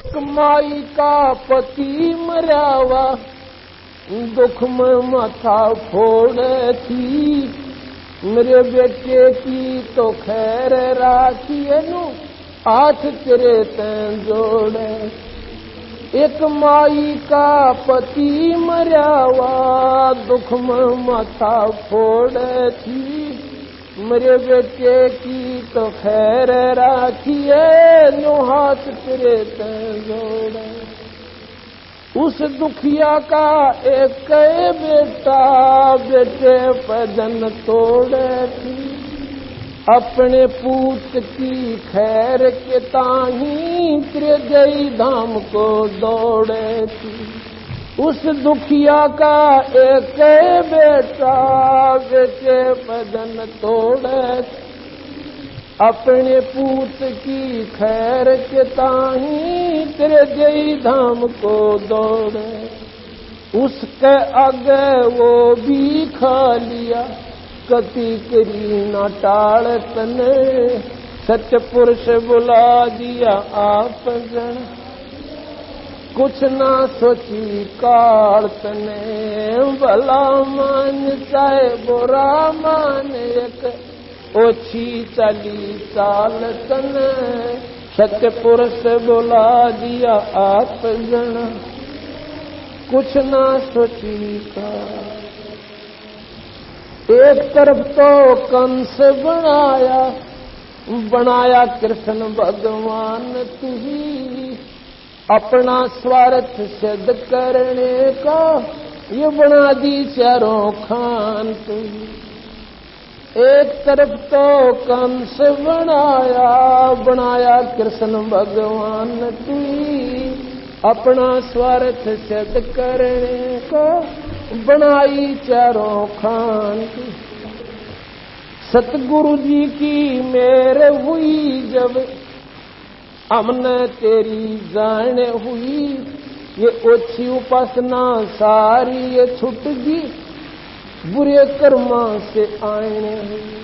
कमाई का पति मरावा दुख में माथा फोड़े थी, मेरे बेटे की तो खैर राखिए नु हाथ तेरे तैं जोड़े। एक माई का पति मरावा दुख में माथा फोड़े थी, मेरे बेटे की तो खैर राखिए नो हाथ तेरे तैं जोड़े। उस दुखिया का एक बेटा बेटे पदन तोड़े थी, अपने पूत की खैर के ताही त्रिजयी धाम को दौड़े थी। उस दुखिया का एक बेटा बेटे पदन तोड़े, अपने पूत की खैर के ताही त्रिजयी धाम को दौड़े। उसके आगे वो भी खा लिया कति करी न टाल तने, सत्य पुरुष बुला दिया आप जन कुछ ना सोची काल तने। भला मान चाहे बुरा मान एक ओछी चली चाल तने, सत्य पुरुष बुला दिया आप जन कुछ ना सोची काल। एक तरफ तो कंस बनाया कृष्ण भगवान तुही, अपना स्वार्थ सिद्ध करने का ये बना दी चारों खान तुही। एक तरफ तो कंस बनाया कृष्ण भगवान तुही, अपना स्वार्थ सिद्ध करने का बनाई चारों खान। सतगुरु जी की मेर हुई जब हमने तेरी जान हुई, ये ओछी उपासना सारी ये छुट गई बुरे कर्मा से आने हुई।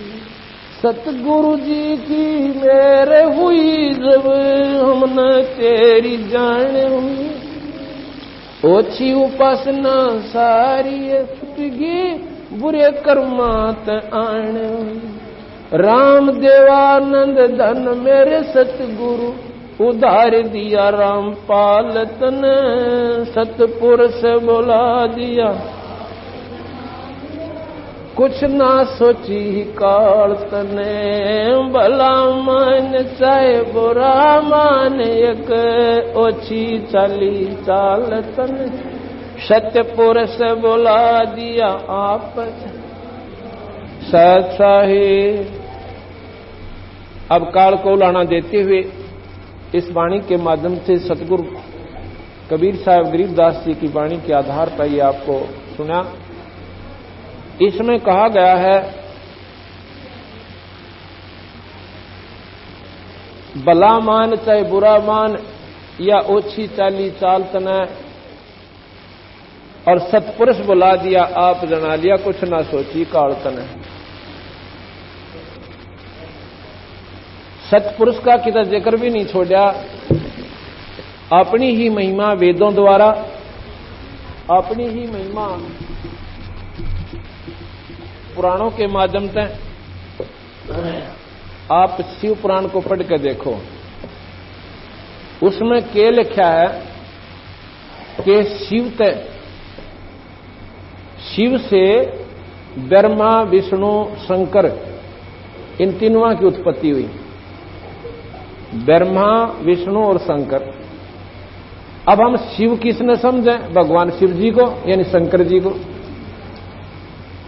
सतगुरु जी की मेर हुई जब हमने तेरी जान हुई, ओछी उपासना सारी छुटगी बुरे कर्मात आण। राम देवानंद धन मेरे सतगुरु उधार दिया रामपाल तन, सतपुरुष बुला दिया कुछ ना सोची काल तने। भला मान चाहे बुरा मान एक ओछी चली चाल तन, सत्य पुरुष बुला दिया आप सत्साही। अब काल को लाना देते हुए इस वाणी के माध्यम से सतगुरु कबीर साहब गरीबदास जी की वाणी के आधार पर ये आपको सुना। इसमें कहा गया है भला मान चाहे बुरा मान या ओछी चाली चाल तना, और सतपुरुष बुला दिया आप जना लिया कुछ ना सोची काल तना। सतपुरुष का किता जिक्र भी नहीं छोड़ा, अपनी ही महिमा वेदों द्वारा, अपनी ही महिमा पुराणों के माध्यम से आप शिव पुराण को पढ़ के देखो। उसमें क्या लिखा है कि शिव से ब्रह्मा विष्णु शंकर इन तीनों की उत्पत्ति हुई। ब्रह्मा विष्णु और शंकर। अब हम शिव किसने समझें? भगवान शिव जी को यानी शंकर जी को।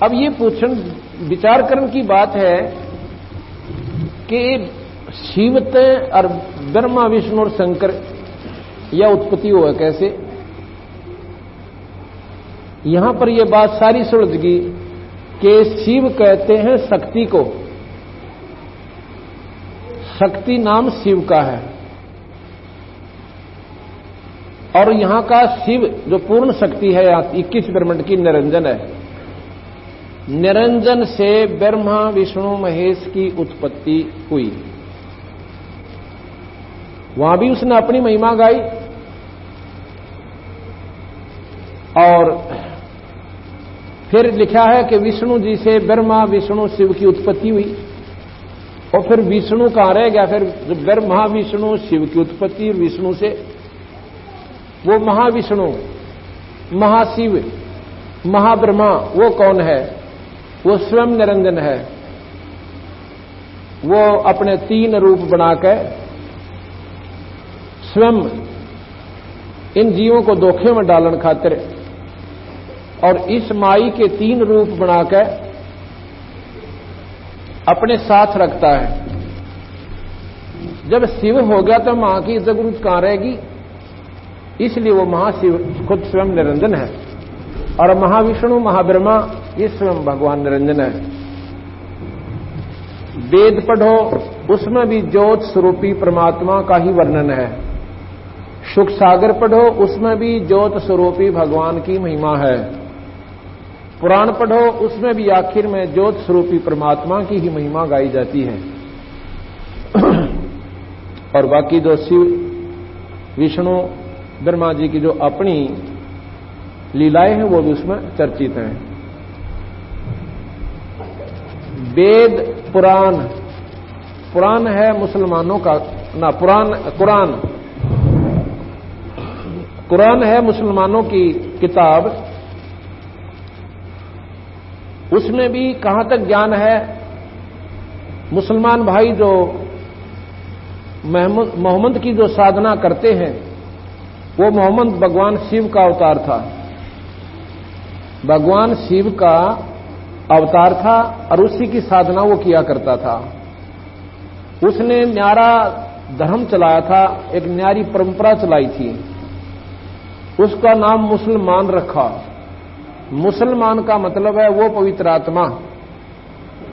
अब ये विचार करने की बात है कि शिव और ब्रह्मा विष्णु और शंकर यह उत्पत्ति हुआ कैसे? यहां पर यह बात सारी सुलझ गई कि शिव कहते हैं शक्ति को, शक्ति नाम शिव का है। और यहां का शिव जो पूर्ण शक्ति है 21 ब्रह्मांड की निरंजन है। निरंजन से ब्रह्मा विष्णु महेश की उत्पत्ति हुई। वहां भी उसने अपनी महिमा गाई और फिर लिखा है कि विष्णु जी से ब्रह्मा विष्णु शिव की उत्पत्ति हुई, और फिर विष्णु कहां रह गया? फिर ब्रह्मा विष्णु शिव की उत्पत्ति, विष्णु से वो महाविष्णु महाशिव महाब्रह्मा वो कौन है? वो स्वयं निरंजन है। वो अपने 3 रूप बनाकर स्वयं इन जीवों को धोखे में डालन खातिर और इस माई के 3 रूप बनाकर अपने साथ रखता है। जब शिव हो गया तो मां की जरूरत कहां रहेगी? इसलिए वो महाशिव खुद स्वयं निरंजन है, और महाविष्णु महाब्रह्मा ये स्वयं भगवान निरंजन है। वेद पढ़ो, उसमें भी ज्योत स्वरूपी परमात्मा का ही वर्णन है। सुख सागर पढ़ो, उसमें भी ज्योत स्वरूपी भगवान की महिमा है। पुराण पढ़ो, उसमें भी आखिर में ज्योत स्वरूपी परमात्मा की ही महिमा गाई जाती है। और बाकी जो शिव विष्णु ब्रह्मा जी की जो अपनी लीलाएं हैं वो भी उसमें चर्चित हैं। वेद पुराण, पुराण है मुसलमानों का ना, कुरान है मुसलमानों की किताब। उसमें भी कहां तक ज्ञान है? मुसलमान भाई जो मोहम्मद की जो साधना करते हैं, वो मोहम्मद भगवान शिव का अवतार था। भगवान शिव का अवतार था और उसी की साधना वो किया करता था। उसने न्यारा धर्म चलाया था, एक न्यारी परंपरा चलाई थी। उसका नाम मुसलमान रखा। मुसलमान का मतलब है वो पवित्र आत्मा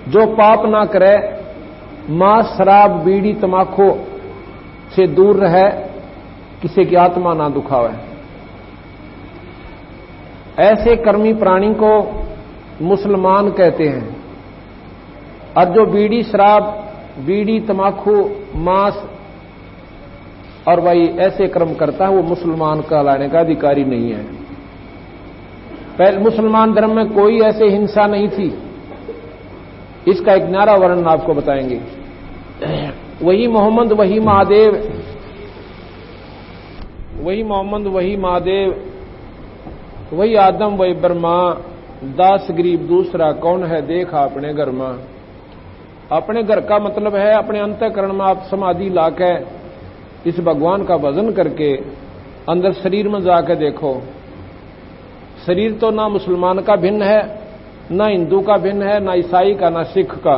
जो पाप ना करे, मांस शराब बीड़ी तमाकू से दूर रहे, किसी की आत्मा ना दुखावे। ऐसे कर्मी प्राणी को मुसलमान कहते हैं। और जो बीड़ी शराब बीड़ी तमाकू मांस और भाई ऐसे कर्म करता है वो मुसलमान कहलाने का अधिकारी नहीं है। पहले मुसलमान धर्म में कोई ऐसे हिंसा नहीं थी। इसका एक न्यारा वर्णन आपको बताएंगे। वही मोहम्मद वही महादेव, वही मोहम्मद वही महादेव, वही आदम वही ब्रह्मा, दास गरीब दूसरा कौन है देखा अपने घर में। अपने घर का मतलब है अपने अंतःकरण में आप समाधि लाके इस भगवान का भजन करके अंदर शरीर में जाकर देखो। शरीर तो ना मुसलमान का भिन्न है, ना हिंदू का भिन्न है, ना ईसाई का, ना सिख का।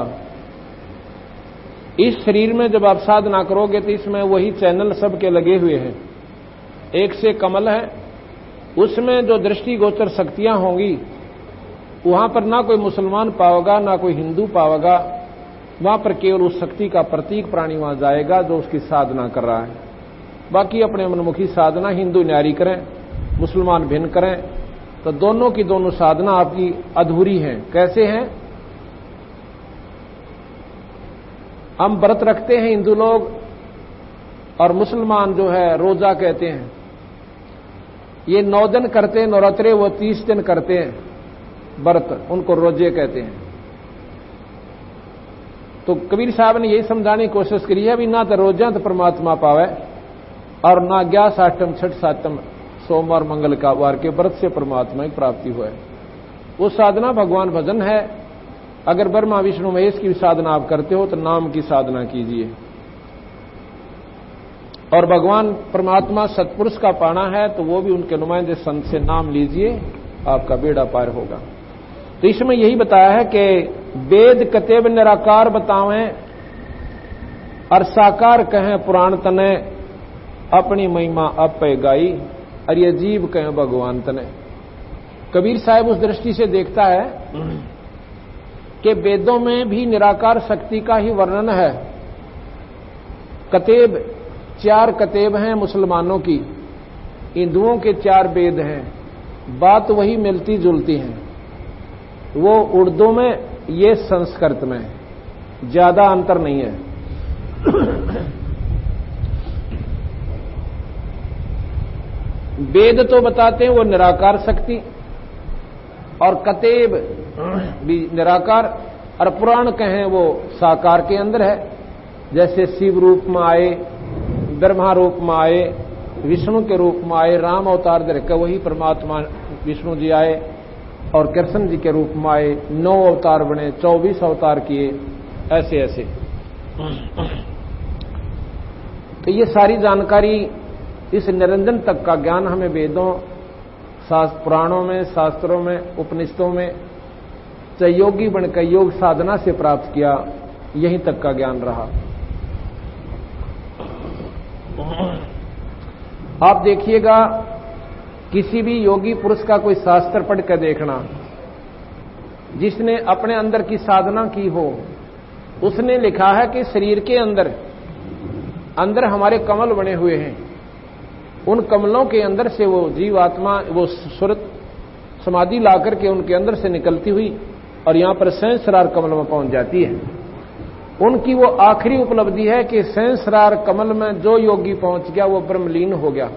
इस शरीर में जब आप साधना करोगे तो इसमें वही चैनल सबके लगे हुए हैं। एक से कमल है, उसमें जो दृष्टिगोचर शक्तियां होंगी वहां पर ना कोई मुसलमान पाओगा ना कोई हिंदू पाओगा। वहां पर केवल उस शक्ति का प्रतीक प्राणी वहां जाएगा जो उसकी साधना कर रहा है। बाकी अपने मनमुखी साधना हिंदू न्यारी करें, मुसलमान भिन्न करें, तो दोनों की दोनों साधना आपकी अधूरी है। कैसे हैं? हम व्रत रखते हैं हिंदू लोग, और मुसलमान जो है रोजा कहते हैं। ये 9 दिन करते हैं नवरात्रे, वो 30 दिन करते हैं व्रत, उनको रोजे कहते हैं। तो कबीर साहब ने यही समझाने की कोशिश करी है भी ना तो रोजा तो परमात्मा पावे, और ना 11 आठम छठ सातम सोमवार मंगल का वार के व्रत से परमात्मा की प्राप्ति हुआ है। वो साधना भगवान भजन है। अगर ब्रह्मा विष्णु महेश की साधना आप करते हो तो नाम की साधना कीजिए। और भगवान परमात्मा सत्पुरुष का पाना है तो वो भी उनके नुमाइंदे संत से नाम लीजिए, आपका बेड़ा पार होगा। तो इसमें यही बताया है कि वेद कतेब निराकार बतावें और साकार कहें पुराण तने, अपनी महिमा अपे गाई और ये जीव कहें भगवान तने। कबीर साहब उस दृष्टि से देखता है कि वेदों में भी निराकार शक्ति का ही वर्णन है। कतेब 4 कतेब हैं मुसलमानों की, हिंदुओं के 4 वेद हैं। बात वही मिलती जुलती है, वो उर्दू में ये संस्कृत में, ज्यादा अंतर नहीं है। वेद तो बताते हैं वो निराकार शक्ति, और कतेब भी निराकार, और पुराण कहें वो साकार के अंदर है। जैसे शिव रूप में आए, ब्रह्मा रूप में आए, विष्णु के रूप में आए, राम अवतार धरकर वही परमात्मा विष्णु जी आए, और कृष्ण जी के रूप में आए, 9 अवतार बने, 24 अवतार किए, ऐसे ऐसे। तो ये सारी जानकारी, इस निरंजन तक का ज्ञान हमें वेदों, पुराणों में, शास्त्रों में, उपनिषदों में, चाहे योगी बनकर योग साधना से प्राप्त किया, यहीं तक का ज्ञान रहा। आप देखिएगा, किसी भी योगी पुरुष का कोई शास्त्र पढ़ कर देखना, जिसने अपने अंदर की साधना की हो, उसने लिखा है कि शरीर के अंदर हमारे कमल बने हुए हैं, उन कमलों के अंदर से वो जीवात्मा, वो सुरत समाधि लाकर के उनके अंदर से निकलती हुई और यहां पर सहस्रार कमल में पहुंच जाती है। उनकी वो आखिरी उपलब्धि है कि सहस्रार कमल में जो योगी पहुंच गया वो ब्रह्मलीन हो गया।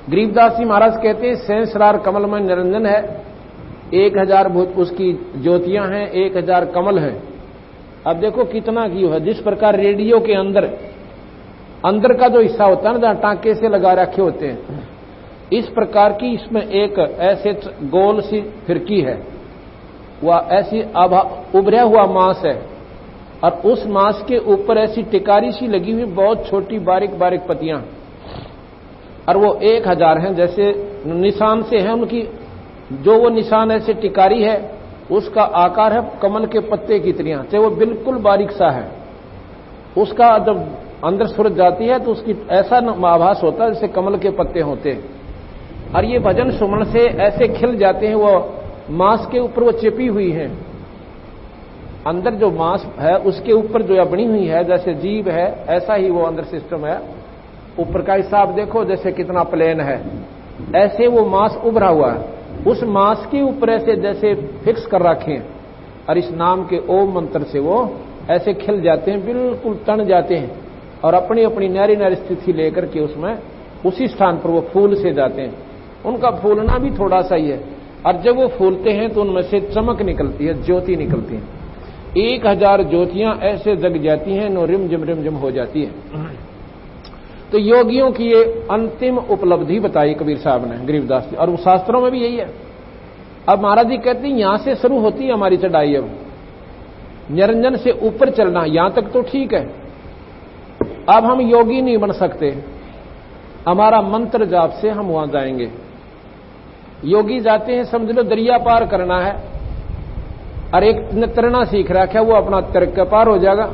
गरीबदास जी महाराज कहते हैं सहस्रार कमल में निरंजन है, 1000 उसकी ज्योतियां हैं, 1000 कमल हैं। अब देखो कितना की है। जिस प्रकार रेडियो के अंदर का जो हिस्सा होता है ना, जहां टांके से लगा रखे होते हैं, इस प्रकार की इसमें एक ऐसे गोल सी फिरकी है, वह ऐसी उभरा हुआ मांस है, और उस मांस के ऊपर ऐसी टिकारी सी लगी हुई बहुत छोटी बारीक बारीक पत्तियां, और वो 1000 हैं। जैसे निशान से है उनकी, जो वो निशान ऐसे टिकारी है, उसका आकार है कमल के पत्ते की तरह, चाहे वो बिल्कुल बारीक सा है। उसका जब अंदर सूरज जाती है तो उसकी ऐसा आभास होता है जैसे कमल के पत्ते होते हैं, और ये भजन सुमन से ऐसे खिल जाते हैं। वो मांस के ऊपर वो चिपी हुई है, अंदर जो मांस है उसके ऊपर जो बनी हुई है, जैसे जीव है ऐसा ही वो अंदर सिस्टम है। ऊपर का हिसाब देखो जैसे कितना प्लेन है, ऐसे वो मांस उभरा हुआ है। उस मांस के ऊपर ऐसे जैसे फिक्स कर रखे, और इस नाम के ओम मंत्र से वो ऐसे खिल जाते हैं, बिल्कुल तन जाते हैं, और अपनी अपनी न्यारी न्यारी स्थिति लेकर के उसमें उसी स्थान पर वो फूल से जाते हैं। उनका फूलना भी थोड़ा सा ही है, और जब वो फूलते हैं तो उनमें से चमक निकलती है, ज्योति निकलती है। 1000 ज्योतियां ऐसे जग जाती हैं, नो रिम जिम हो जाती है। तो योगियों की ये अंतिम उपलब्धि बताई कबीर साहब ने, गरीबदास जी, और वो शास्त्रों में भी यही है। अब महाराज जी कहते हैं यहां से शुरू होती है हमारी चढ़ाई। अब निरंजन से ऊपर चलना, यहां तक तो ठीक है। अब हम योगी नहीं बन सकते, हमारा मंत्र जाप से हम वहां जाएंगे। योगी जाते हैं, समझ लो दरिया पार करना है, और एक ने तैरना सीख रखा है, वो अपना तैर के पार हो जाएगा,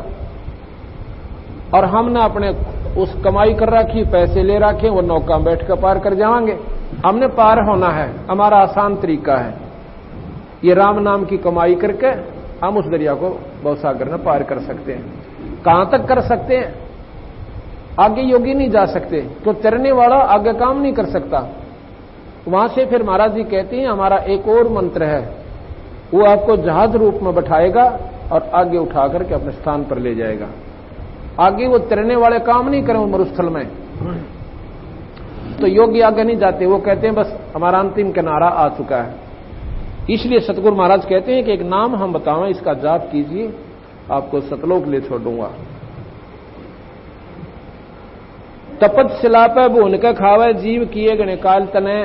और हमने अपने उस कमाई कर रखी, पैसे ले रखे, वो नौका में बैठ कर पार कर जाएंगे। हमने पार होना है, हमारा आसान तरीका है ये राम नाम की कमाई करके हम उस दरिया को भवसागर में पार कर सकते हैं। कहां तक कर सकते हैं? आगे योगी नहीं जा सकते, तो तैरने वाला आगे काम नहीं कर सकता। वहां से फिर महाराज जी कहते हैं हमारा एक और मंत्र है, वो आपको जहाज रूप में बैठाएगा और आगे उठा करके अपने स्थान पर ले जाएगा। आगे वो तैरने वाले काम नहीं करें मरुस्थल में, तो योगी आगे नहीं जाते। वो कहते हैं बस हमारा अंतिम किनारा आ चुका है। इसलिए सतगुरु महाराज कहते हैं कि एक नाम हम बतावें, इसका जाप कीजिए, आपको सतलोक ले छोड़ूंगा। तपतशिला पे भून के खावे, जीव किए गणे काल तने।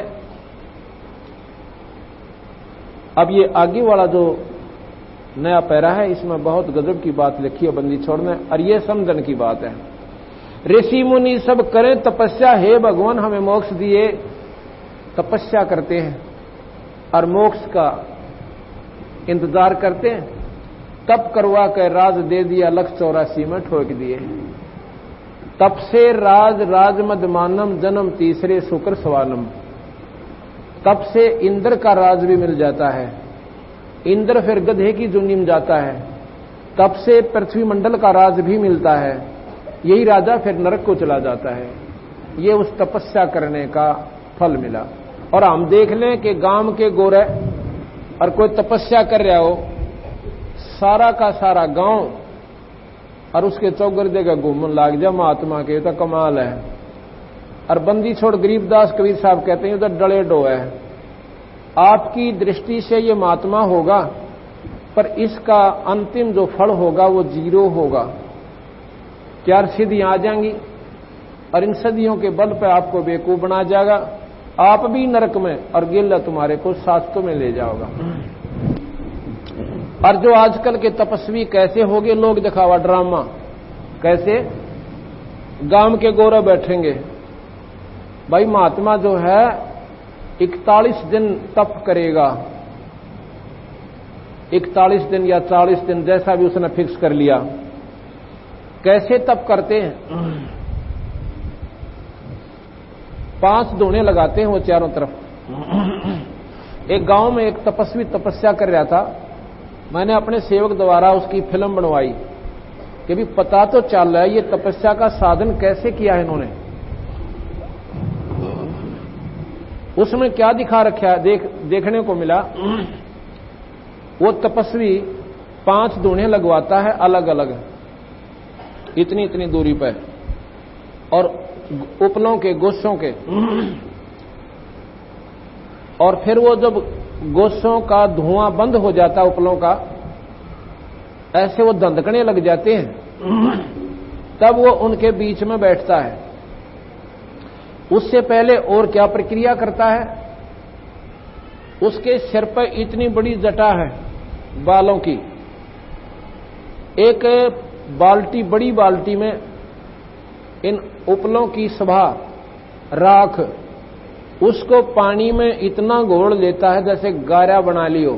अब ये आगे वाला जो नया पैरा है, इसमें बहुत गजब की बात लिखी है बंदी छोड़ने, और ये समझन की बात है। ऋषि मुनि सब करें तपस्या, हे भगवान हमें मोक्ष दिए। तपस्या करते हैं और मोक्ष का इंतजार करते हैं। तप करवा कर राज दे दिया, 184 में ठोक दिए। तप से राज मद मानम, जन्म तीसरे शुक्र सवानम। तप से इंद्र का राज भी मिल जाता है, इंद्र फिर गधे की जुनी में जाता है। तप से पृथ्वी मंडल का राज भी मिलता है, यही राजा फिर नरक को चला जाता है। ये उस तपस्या करने का फल मिला। और हम देख लें कि गांव के गोरे और कोई तपस्या कर रहा हो, सारा का सारा गांव और उसके चौगर्दे का घूमने लाग जा महात्मा के, तो कमाल है। और बंदी छोड़ गरीबदास कबीर साहब कहते हैं उधर डले डो है। आपकी दृष्टि से ये महात्मा होगा, पर इसका अंतिम जो फल होगा वो 0 होगा। 4 सिद्धियां आ जाएंगी और इन सदियों के बल पर आपको बेवकूफ बना जाएगा, आप भी नरक में और गिल्ला तुम्हारे को शास्त्रों में ले जाओगा। और जो आजकल के तपस्वी कैसे हो गए, लोग दिखावा ड्रामा, कैसे गांव के गोरे बैठेंगे। भाई महात्मा जो है 41 दिन तप करेगा, 41 दिन या 40 दिन जैसा भी उसने फिक्स कर लिया। कैसे तप करते हैं? 5 धूणे लगाते हैं वो चारों तरफ। एक गांव में एक तपस्वी तपस्या कर रहा था, मैंने अपने सेवक द्वारा उसकी फिल्म बनवाई कि भी पता तो चल रहा है ये तपस्या का साधन कैसे किया है इन्होंने। उसमें क्या दिखा रखा है देखने को मिला। वो तपस्वी 5 धूणे लगवाता है अलग अलग, इतनी इतनी दूरी पर, और उपलों के गोशों के। और फिर वो जब गोशों का धुआं बंद हो जाता है उपलों का, ऐसे वो धंधकने लग जाते हैं, तब वो उनके बीच में बैठता है। उससे पहले और क्या प्रक्रिया करता है? उसके सिर पर इतनी बड़ी जटा है बालों की, एक बाल्टी, बड़ी बाल्टी में इन उपलों की सभा राख, उसको पानी में इतना घोल लेता है जैसे गारा बना लियो,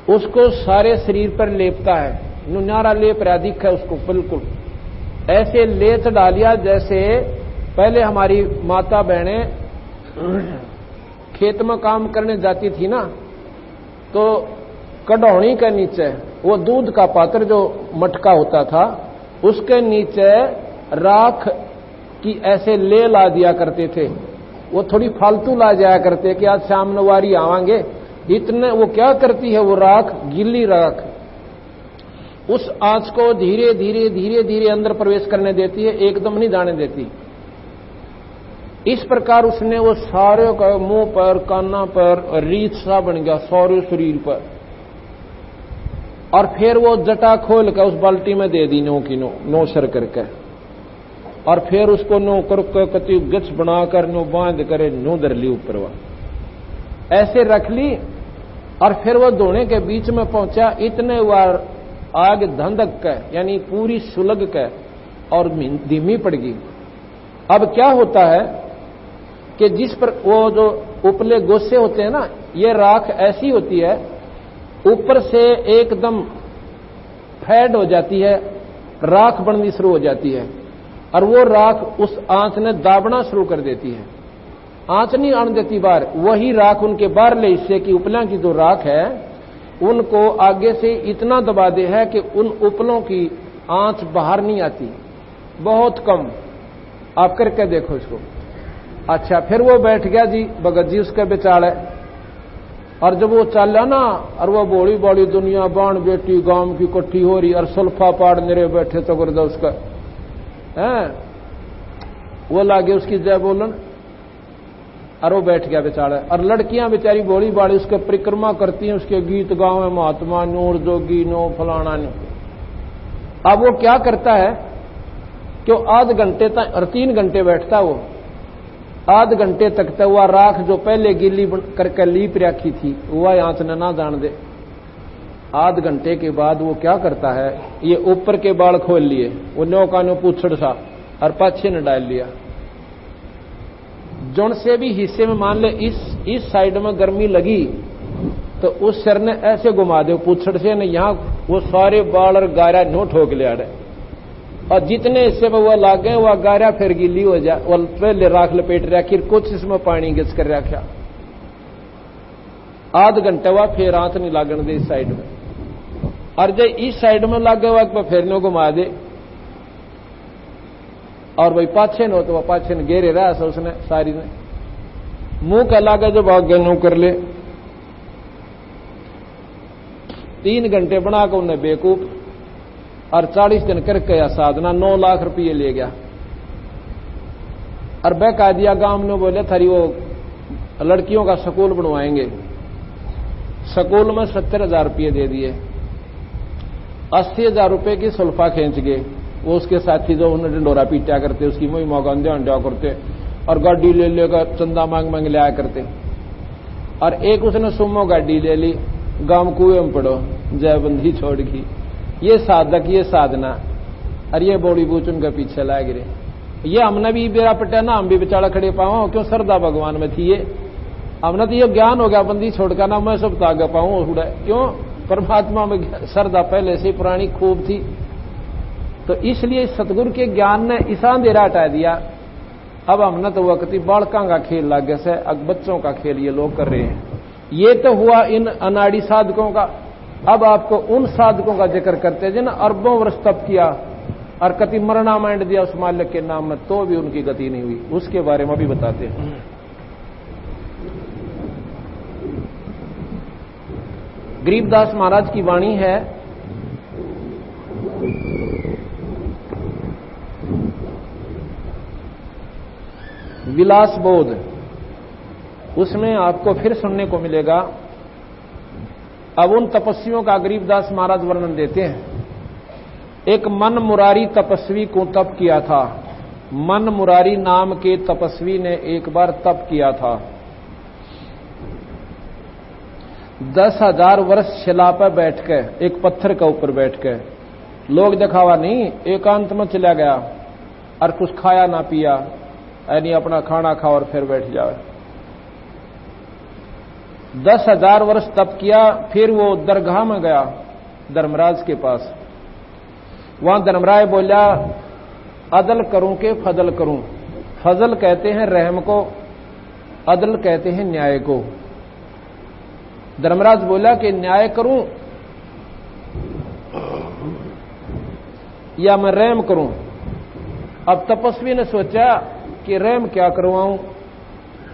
उसको सारे शरीर पर लेपता है, नुनारा लेप रहा दिख है उसको, बिल्कुल ऐसे लेत डालिया जैसे पहले हमारी माता बहनें खेत में काम करने जाती थी ना, तो कढ़ौनी के नीचे वो दूध का पात्र जो मटका होता था उसके नीचे राख की ऐसे ले ला दिया करते थे। वो थोड़ी फालतू ला जाया करते कि आज शाम नवारी आवांगे, इतने वो क्या करती है वो राख, गीली राख, उस आंच को धीरे धीरे धीरे धीरे अंदर प्रवेश करने देती है, एकदम नहीं जाने देती। इस प्रकार उसने वो सारे का मुंह पर, काना पर रीत सा बन गया सारे शरीर पर, और फिर वो जटा खोल कर उस बाल्टी में दे दी, नो की नो सर करके, और फिर उसको नो करके कति गच बनाकर नो बांध करे नो धर ली ऊपर, वह ऐसे रख ली। और फिर वो दोने के बीच में पहुंचा, इतने बार आग धंधक के यानी पूरी सुलग के और धीमी पड़ गई। अब क्या होता है कि जिस पर वो जो उपले गोसे होते हैं ना, ये राख ऐसी होती है ऊपर से एकदम फैड हो जाती है, राख बननी शुरू हो जाती है, और वो राख उस आंच ने दाबना शुरू कर देती है। आंच नहीं आने देती बाहर, वही राख उनके बाहरले हिस्से की उपलों की जो राख है उनको आगे से इतना दबा दे है कि उन उपलों की आंच बाहर नहीं आती, बहुत कम। आप करके देखो इसको। अच्छा, फिर वो बैठ गया जी भगत जी उसके बेचारे, और जब वो चला ना, और वो बड़ी बड़ी दुनिया बाण बेटी गांव की इकट्ठी हो रही, और सुल्फा पाड़ मेरे बैठे तो गुरदा उसका है, वो लागे उसकी जय बोलन, और वो बैठ गया बेचारा। और लड़कियां बेचारी बड़ी बाड़ी उसके परिक्रमा करती हैं, उसके गीत गावे महात्मा नूर जोगी नो फलाना नो। अब वो क्या करता है कि वो आध घंटे तक और 3 घंटे बैठता, वो आध घंटे तक तो वह राख जो पहले गीली करके लीप रखी थी वह आंच ने ना जान दे। आध घंटे के बाद वो क्या करता है, ये ऊपर के बाल खोल लिए, वो नो का नो पूछड़ सा, और पाछे ने डाल लिया। जोन से भी हिस्से में मान ले इस साइड में गर्मी लगी तो उस सिर ने ऐसे घुमा दे पूछड़ से, ने यहां वो सारे बाल और गारा नो ठोक लिया, और जितने हिस्से में वह लाग गए वह गारा फिर गीली हो जाए, वह पहले राख लपेट रखी, कुछ इसमें पानी गिस कर रखा। आध घंटे हुआ फिर आंच नहीं लागन दे इस साइड में, और जब इस साइड में लाग गए फिर नो घुमा दे, और भाई पाछे नो तो वह पाछे ने घेरे रहा था उसने सारी ने, मुंह का लागे जब आगे नो कर ले। 3 घंटे बनाकर उन्हें बेवकूफ, और 40 दिन करके या साधना 9 लाख रुपये ले गया। और वह कह दिया गांव ने बोले थारी वो लड़कियों का स्कूल बनवाएंगे। स्कूल में 70,000 रुपये दे दिए, 80,000 रुपये की सुल्फा खींच गए। वो उसके साथी जो उन्हें डंडोरा पीटा करते, उसकी मुँह मौका अंडा करते और गाड़ी ले लेकर चंदा मांग मांग लिया करते। और एक उसने सुमो गाड़ी ले ली, गांव कुएं में पड़ो, जयबंदी छोड़ की। ये साधक, ये साधना, और ये बॉडी बूच उनके पीछे लाग रहे। ये हमने भी बेरा पटा ना, हम भी बेचारा खड़े पाओ, क्यों श्रद्धा भगवान में थी। ये हमने तो ये ज्ञान हो गया बंदी छोड़कर ना, मैं सब तागा पाऊं उड़ा, क्यों परमात्मा में श्रद्धा पहले से पुरानी खूब थी। तो इसलिए सतगुरु के ज्ञान ने इस अंधेरा हटा दिया। अब हमने तो वक्ति बालकों का खेल लागे से, अब बच्चों का खेल ये लोग कर रहे हैं। ये तो हुआ इन अनाड़ी साधकों का। अब आपको उन साधकों का जिक्र करते जिन अरबों वर्ष तप किया और कति मरना मांड दिया उस मालिक के नाम में, तो भी उनकी गति नहीं हुई। उसके बारे में भी बताते हैं। गरीबदास महाराज की वाणी है, विलास बोध। उसमें आपको फिर सुनने को मिलेगा। अब उन तपस्वियों का गरीबदास महाराज वर्णन देते हैं। एक मन मुरारी तपस्वी को तप किया था। मन मुरारी नाम के तपस्वी ने एक बार तप किया था। 10,000 वर्ष शिला पर बैठ के, एक पत्थर के ऊपर बैठ के, लोग दिखावा नहीं, एकांत में चला गया और कुछ खाया ना पिया, यानी अपना खाना खा और फिर बैठ जाए। 10,000 वर्ष तप किया। फिर वो दरगाह में गया धर्मराज के पास। वहां धर्मराज बोला, अदल करूं के फजल करूं। फजल कहते हैं रहम को, अदल कहते हैं न्याय को। धर्मराज बोला कि न्याय करूं या मैं रहम करूं। अब तपस्वी ने सोचा कि रहम क्या करवाऊं,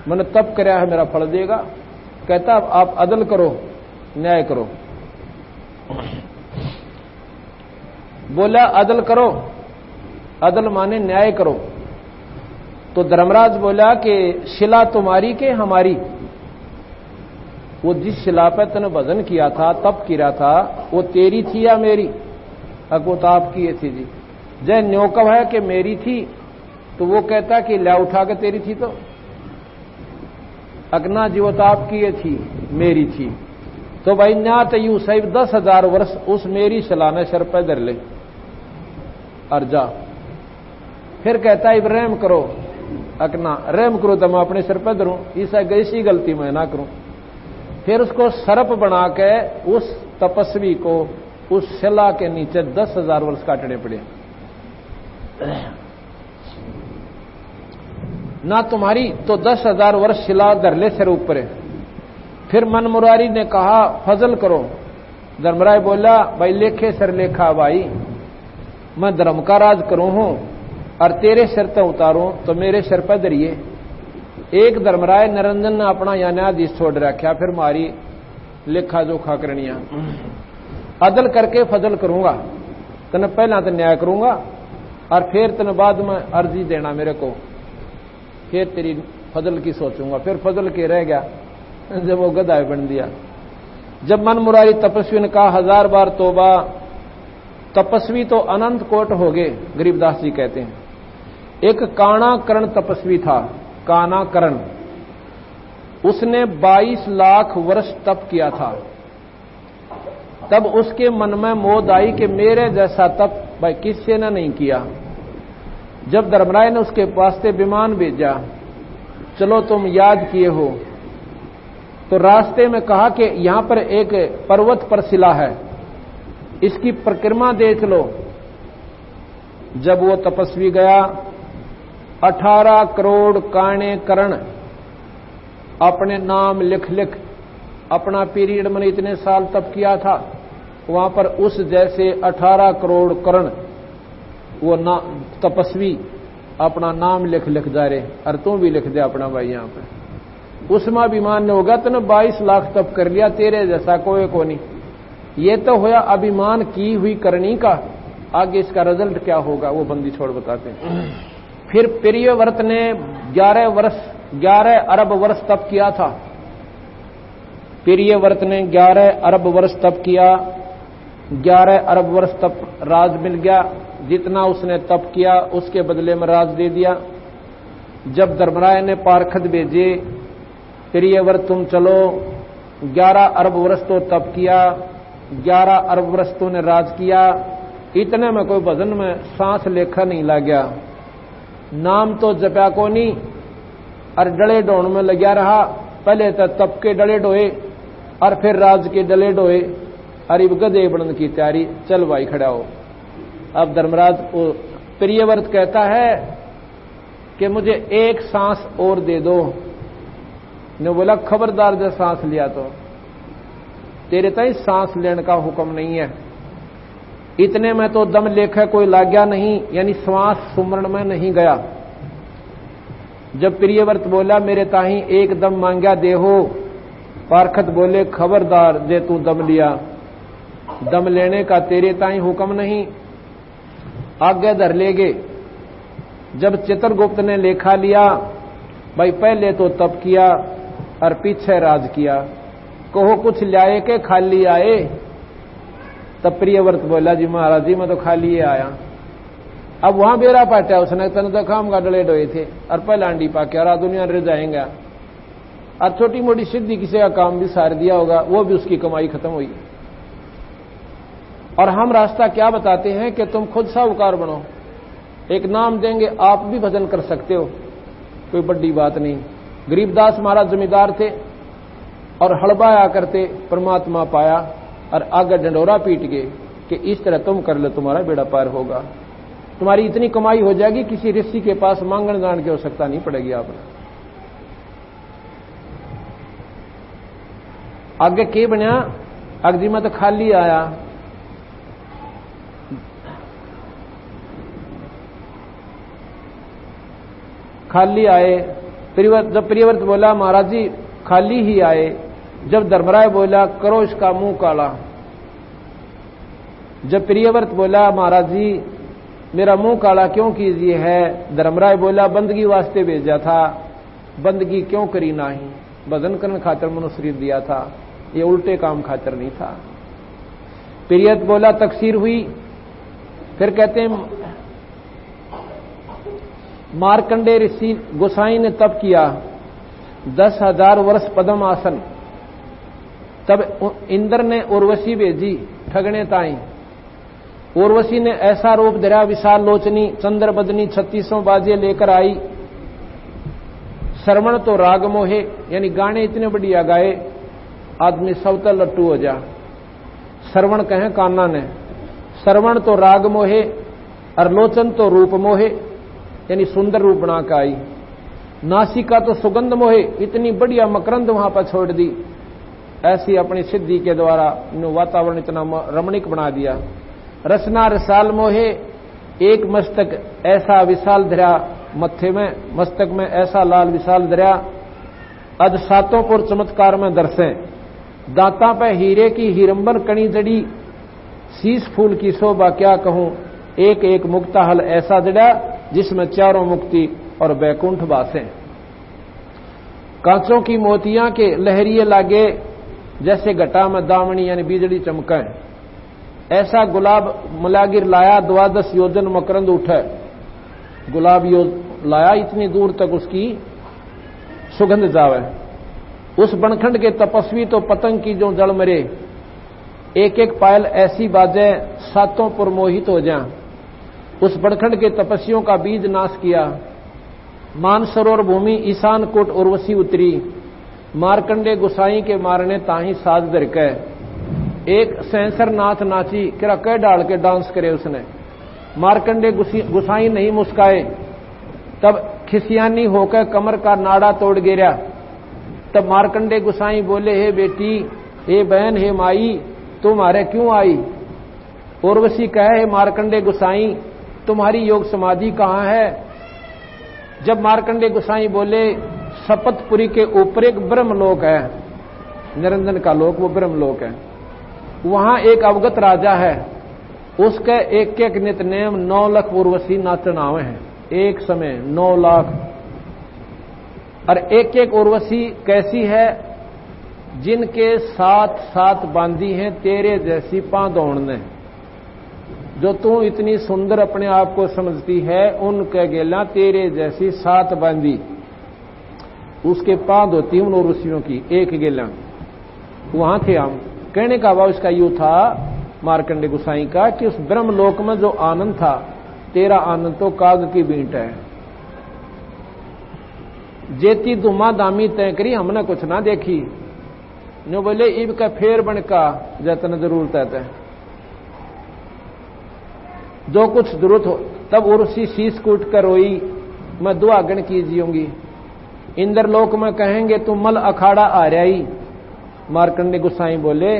मैंने तप कराया है, मेरा फल देगा। कहता आप अदल करो, न्याय करो। बोला अदल करो, अदल माने न्याय करो। तो धर्मराज बोला कि शिला तुम्हारी के हमारी? वो जिस शिला पर तूने भजन किया था, तप किया था, वो तेरी थी या मेरी? वो तो आपकी ये थी जी। जय न्योकव है कि मेरी थी, तो वो कहता कि ला उठा के तेरी थी। तो अगना जी वो तो आपकी ये थी, मेरी थी। तो भाई न्या तो यू सही 10,000 वर्ष उस मेरी शिला ने सिर पर धर ले और जा। फिर कहता है रहम करो, अकना रहम करो तो मैं अपने सिर पर धरूं, ऐसी गलती मैं ना करूं। फिर उसको सर्प बना के उस तपस्वी को उस शिला के नीचे 10,000 वर्ष काटने पड़े। ना तुम्हारी तो 10,000 वर्ष शिला धरले सिर ऊपर। फिर मन मुरारी ने कहा फजल करो। धर्मराज बोला भाई लेखे सिर लेखा भाई, मैं धर्म का राज करूं हूं और तेरे सिर तो उतारूं, तो मेरे सिर पर धरिए। एक धर्मराय निरंजन ने अपना या न्यायाधीश छोड़ रखा, फिर मारी लेखा जोखा करनिया। अदल करके फजल करूंगा, तने पहला तो न्याय करूंगा और फिर तने बाद में अर्जी देना मेरे को, फिर तेरी फजल की सोचूंगा। फिर फजल के रह गया जब वो गधा बन दिया। जब मन मुरारी तपस्वी ने कहा 1000 बार तोबा, तपस्वी तो अनंत कोट हो गए। गरीबदास जी कहते हैं एक काना करण तपस्वी था, काना करण, उसने 22 लाख वर्ष तप किया था। तब उसके मन में मोद आई कि मेरे जैसा तप भाई किसी ने नहीं किया। जब धर्मराय ने उसके पास से विमान भेजा, चलो तुम याद किए हो, तो रास्ते में कहा कि यहां पर एक पर्वत पर शिला है, इसकी परिक्रमा देख लो। जब वो तपस्वी गया, 18 करोड़ काणे करण अपने नाम लिख लिख, अपना पीरियड में इतने साल तप किया था, वहां पर उस जैसे 18 करोड़ करण वो तपस्वी अपना नाम लिख लिख जा रहे। और तू भी लिख दे अपना भाई यहां पे। उसमें अभिमान नहीं होगा, तूने 22 लाख तप कर लिया, तेरे जैसा कोई को नहीं। ये तो होया अभिमान की हुई करनी का, आगे इसका रिजल्ट क्या होगा वो बंदी छोड़ बताते हैं। फिर प्रियव्रत ने 11 अरब वर्ष तप किया था। प्रियव्रत ने 11 अरब वर्ष तप किया। 11 अरब वर्ष तप राज मिल गया। जितना उसने तप किया उसके बदले में राज दे दिया। जब धर्मराय ने पार्षद भेजे, प्रियव्रत तुम चलो, 11 अरब वर्ष तो तप किया, 11 अरब वर्ष तूने राज किया, इतने में कोई भजन में सांस लेखा नहीं लग गया, नाम तो जपया को नहीं और डले डोण में लग्या रहा। पहले तो तप के डले डोए और फिर राज के डले डोए और अब गधे बनने की तैयारी, चल भाई खड़ा हो। अब धर्मराज प्रियव्रत कहता है कि मुझे एक सांस और दे दो। ने बोला खबरदार जब सांस लिया तो तेरे ताई सांस लेने का हुक्म नहीं है। इतने में तो दम लेखा कोई लाग्या नहीं, यानी श्वास सुमरण में नहीं गया। जब प्रियव्रत बोला मेरे ताही एक दम मांग्या दे हो, पार्षद बोले खबरदार जे तू दम लिया, दम लेने का तेरे ताई हुक्म नहीं, आगे धर लेगे। जब चित्रगुप्त ने लेखा लिया, भाई पहले तो तप किया और पीछे राज किया, कहो कुछ लाए के खाली आए। तब प्रियव्रत बोला जी महाराज जी मैं तो खाली आया। अब वहां बेरा पाटा उसने तन तो काम का डले डोए थे और पहला अंडी पाके और दुनिया रह जाएंगे और छोटी मोटी सिद्धि किसी का काम भी सार दिया होगा, वो भी उसकी कमाई खत्म हुई। और हम रास्ता क्या बताते हैं कि तुम खुद साहूकार बनो, एक नाम देंगे आप भी भजन कर सकते हो, कोई बड़ी बात नहीं। गरीबदास महाराज जमींदार थे और हड़बाया करते, परमात्मा पाया और आगे डंडोरा पीट गए कि इस तरह तुम कर लो तुम्हारा बेड़ा पार होगा, तुम्हारी इतनी कमाई हो जाएगी किसी ऋषि के पास मांगण जान की आवश्यकता नहीं पड़ेगी। आपने आगे के बनया, अगजी में तो खाली आया। खाली आए। जब प्रियव्रत बोला महाराज जी खाली ही आए। जब धर्मराय बोला करो इसका मुंह काला। जब प्रियव्रत बोला महाराज जी मेरा मुंह काला क्यों कीजिए है, धर्मराय बोला बंदगी वास्ते भेजा था, बंदगी क्यों करी नाही, भजन करने खातिर मनुष्य दिया था, ये उल्टे काम खातिर नहीं था। प्रियव्रत बोला तकसीर हुई। फिर कहते हैं मार्कंडे ऋषि गोसाई ने तप किया 10,000 वर्ष पद्म आसन। तब इंद्र ने उर्वशी भेजी ठगने ताई। उर्वशी ने ऐसा रूप धरा विशाल लोचनी चंद्र बदनी 36 बाजे लेकर आई। श्रवण तो राग मोहे, यानी गाने इतने बढ़िया गाए आदमी सब तो लट्टू हो जा। श्रवण कहे कान्ना ने, श्रवण तो राग मोहे और लोचन तो रूप मोहे, यानी सुंदर रूप बना के आई। नासिका तो सुगंध मोहे, इतनी बढ़िया मकरंद वहां पर छोड़ दी। ऐसी अपनी सिद्धि के द्वारा वातावरण इतना रमणीक बना दिया। रसना रसाल मोहे, एक मस्तक ऐसा विशाल धरा मत्थे में, मस्तक में ऐसा लाल विशाल धरा। अज सातों पुर चमत्कार में दर्शे, दांता पे हीरे की हीरंबर कणी जड़ी, शीश फूल की शोभा क्या कहूं, एक एक मुक्ता हल ऐसा जड़ा जिसमें चारों मुक्ति और बैकुंठ बासें। कांचों की मोतियां के लहरिए लागे, जैसे घटा में दामनी यानी बिजली चमके। ऐसा गुलाब मलागिर लाया 12 योजन मकरंद उठे। गुलाब लाया इतनी दूर तक उसकी सुगंध जावे। उस बनखंड के तपस्वी तो पतंग की जो जड़ मरे, एक एक पायल ऐसी बाजे सातों पुर मोहित हो जाए। उस बनखंड के तपस्वियों का बीज नाश किया। मानसरोवर भूमि ईशान कोट उर्वशी उतरी। मार्कंडे गुसाई के मारने ताही साज दरके। एक सहसर नाथ नाची, किरा कह डाल के डांस करे उसने। मार्कंडे गुसाई नहीं मुस्काए। तब खिसियानी होकर कमर का नाड़ा तोड़ गिरा। तब मार्कंडे गुसाई बोले हे बेटी, हे बहन, हे माई, तुम हमारे क्यों आई। उर्वशी कहे हे मार्कंडे गुसाई, तुम्हारी योग समाधि कहां है। जब मार्कंडे गुसाई बोले शपथपुरी के ऊपर एक ब्रह्मलोक है, निरंजन का लोक, वो ब्रह्मलोक है। वहां एक अवगत राजा है, उसके एक एक नित्यनेम 9 लाख उर्वशी नाचनावे हैं। एक समय 9 लाख और एक एक उर्वशी कैसी है, जिनके साथ साथ बांधी हैं तेरे जैसी पांदौड़ ने। जो तू इतनी सुंदर अपने आप को समझती है, उनके गेला तेरे जैसी साथ बांधी, उसके पांद होती उन उर्वशियों की एक गेला। वहां थे हम। कहने का भाव इसका यूं था मार्कंडे गोसाई का कि उस ब्रह्मलोक में जो आनंद था, तेरा आनंद तो काग की बींट है। जेती दुमा दामी तय करी हमने कुछ ना देखी, नो बोले इब का फेर बनका जतन जरूरत है। जो कुछ जरूरत हो तब उर्वशी शीश कूट कर रोई, मैं दुआगण कीजियूंगी। इंद्रलोक में कहेंगे तुम मल अखाड़ा आ रही। मार्कंडे गोसाई बोले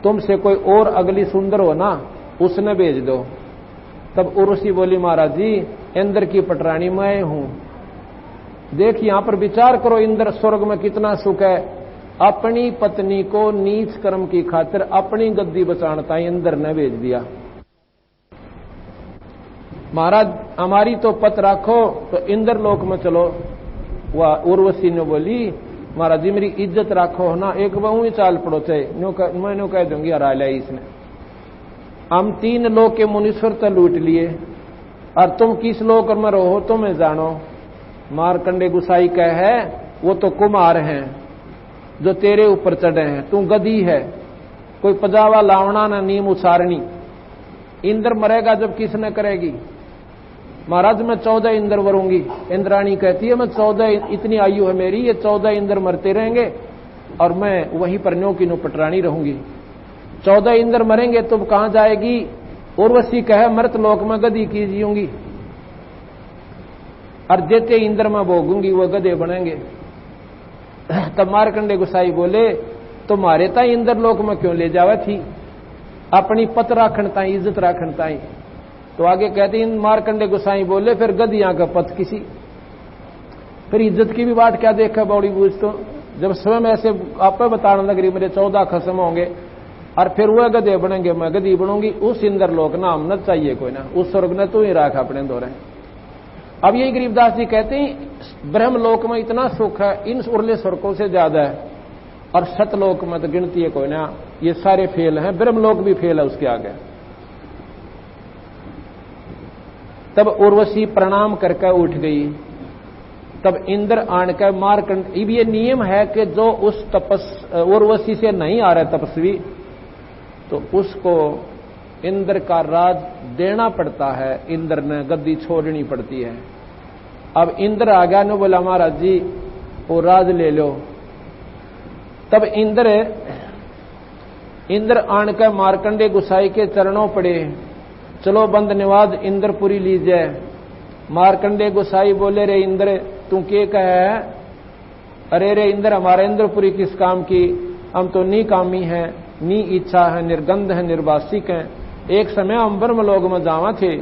तुमसे कोई और अगली सुंदर हो ना, उसने भेज दो। तब उर्वशी बोली महाराज जी इंद्र की पटरानी मैं हूं। देख यहां पर विचार करो, इंद्र स्वर्ग में कितना सुख है। अपनी पत्नी को नीच कर्म की खातिर अपनी गद्दी बचाता इंद्र ने भेज दिया। महाराज हमारी तो पत राखो तो इंद्र लोक में चलो। वह उर्वशी ने बोली महाराज जी मेरी इज्जत राखो ना, एक बहु ही चाल पड़ो थे, मैं नो कह दूंगी हरा लिया इसने। हम 3 लोक के मुनीश्वर तो लूट लिए और तुम किस लोक में रहो तुम्हें जानो। मार्कंडे गोसाई कह है वो तो कुमार हैं जो तेरे ऊपर चढ़े हैं, तू गधी है, कोई पजावा लावना ना नीम उसारनी। इंद्र मरेगा जब किसने करेगी। महाराज मैं 14 इंद्र वरूंगी। इंद्राणी कहती है मैं 14, इतनी आयु है मेरी, ये 14 इंद्र मरते रहेंगे और मैं वहीं पर न्यों की नो पटरानी रहूंगी। 14 इंद्र मरेंगे तो कहां जाएगी। उर्वशी कहे मृत लोक में गदी कीजियूंगी और जेते इंद्र में भोगूंगी वो गधे बनेंगे। तब मार्कंडे गोसाई बोले तुम्हारे ताई इंद्र लोक में क्यों ले जावे थी, अपनी पत राखण ताई, इज्जत राखण ताई। तो आगे कहते हैं मार्कंडे गोसाई बोले फिर गदियां का पत किसी, फिर इज्जत की भी बात क्या देखा बौड़ी बूझ। तो जब स्वयं ऐसे आप बताने लग मेरे 14 खसम होंगे और फिर वह गधे बनेंगे, मैं गदी बनूंगी। उस इंद्र लोक नाम न चाहिए कोई ना, उस स्वर्ग ने तू ही राख अपने दौरे। अब यही गरीबदास जी कहते हैं ब्रह्मलोक में इतना सुख है इन उर्ले स्वर्गों से ज्यादा है, और सतलोक में तो गिनती है कोई ना, ये सारे फेल हैं, ब्रह्मलोक भी फेल है उसके आगे। तब उर्वशी प्रणाम करके उठ गई। तब इंद्र आन कर मार्कंड, अब ये नियम है कि जो उस उर्वशी से नहीं आ रहा तपस्वी तो उसको इंद्र का राज देना पड़ता है, इंद्र ने गद्दी छोड़नी पड़ती है। अब इंद्र आ गया ने बोला महाराज जी वो राज ले लो। तब इंद्र आन कर मार्कंडे गोसाई के चरणों पड़े, चलो बंद निवाज इंद्रपुरी लीजिए। मार्कंडे गोसाई बोले रे इंद्र तू के कहे। अरे रे इंद्र हमारे इंद्रपुरी किस काम की, हम तो नी कामी है, नी इच्छा है, निर्गंध है, निर्वासिक है। एक समय हम ब्रह्मलोक में जावा थे,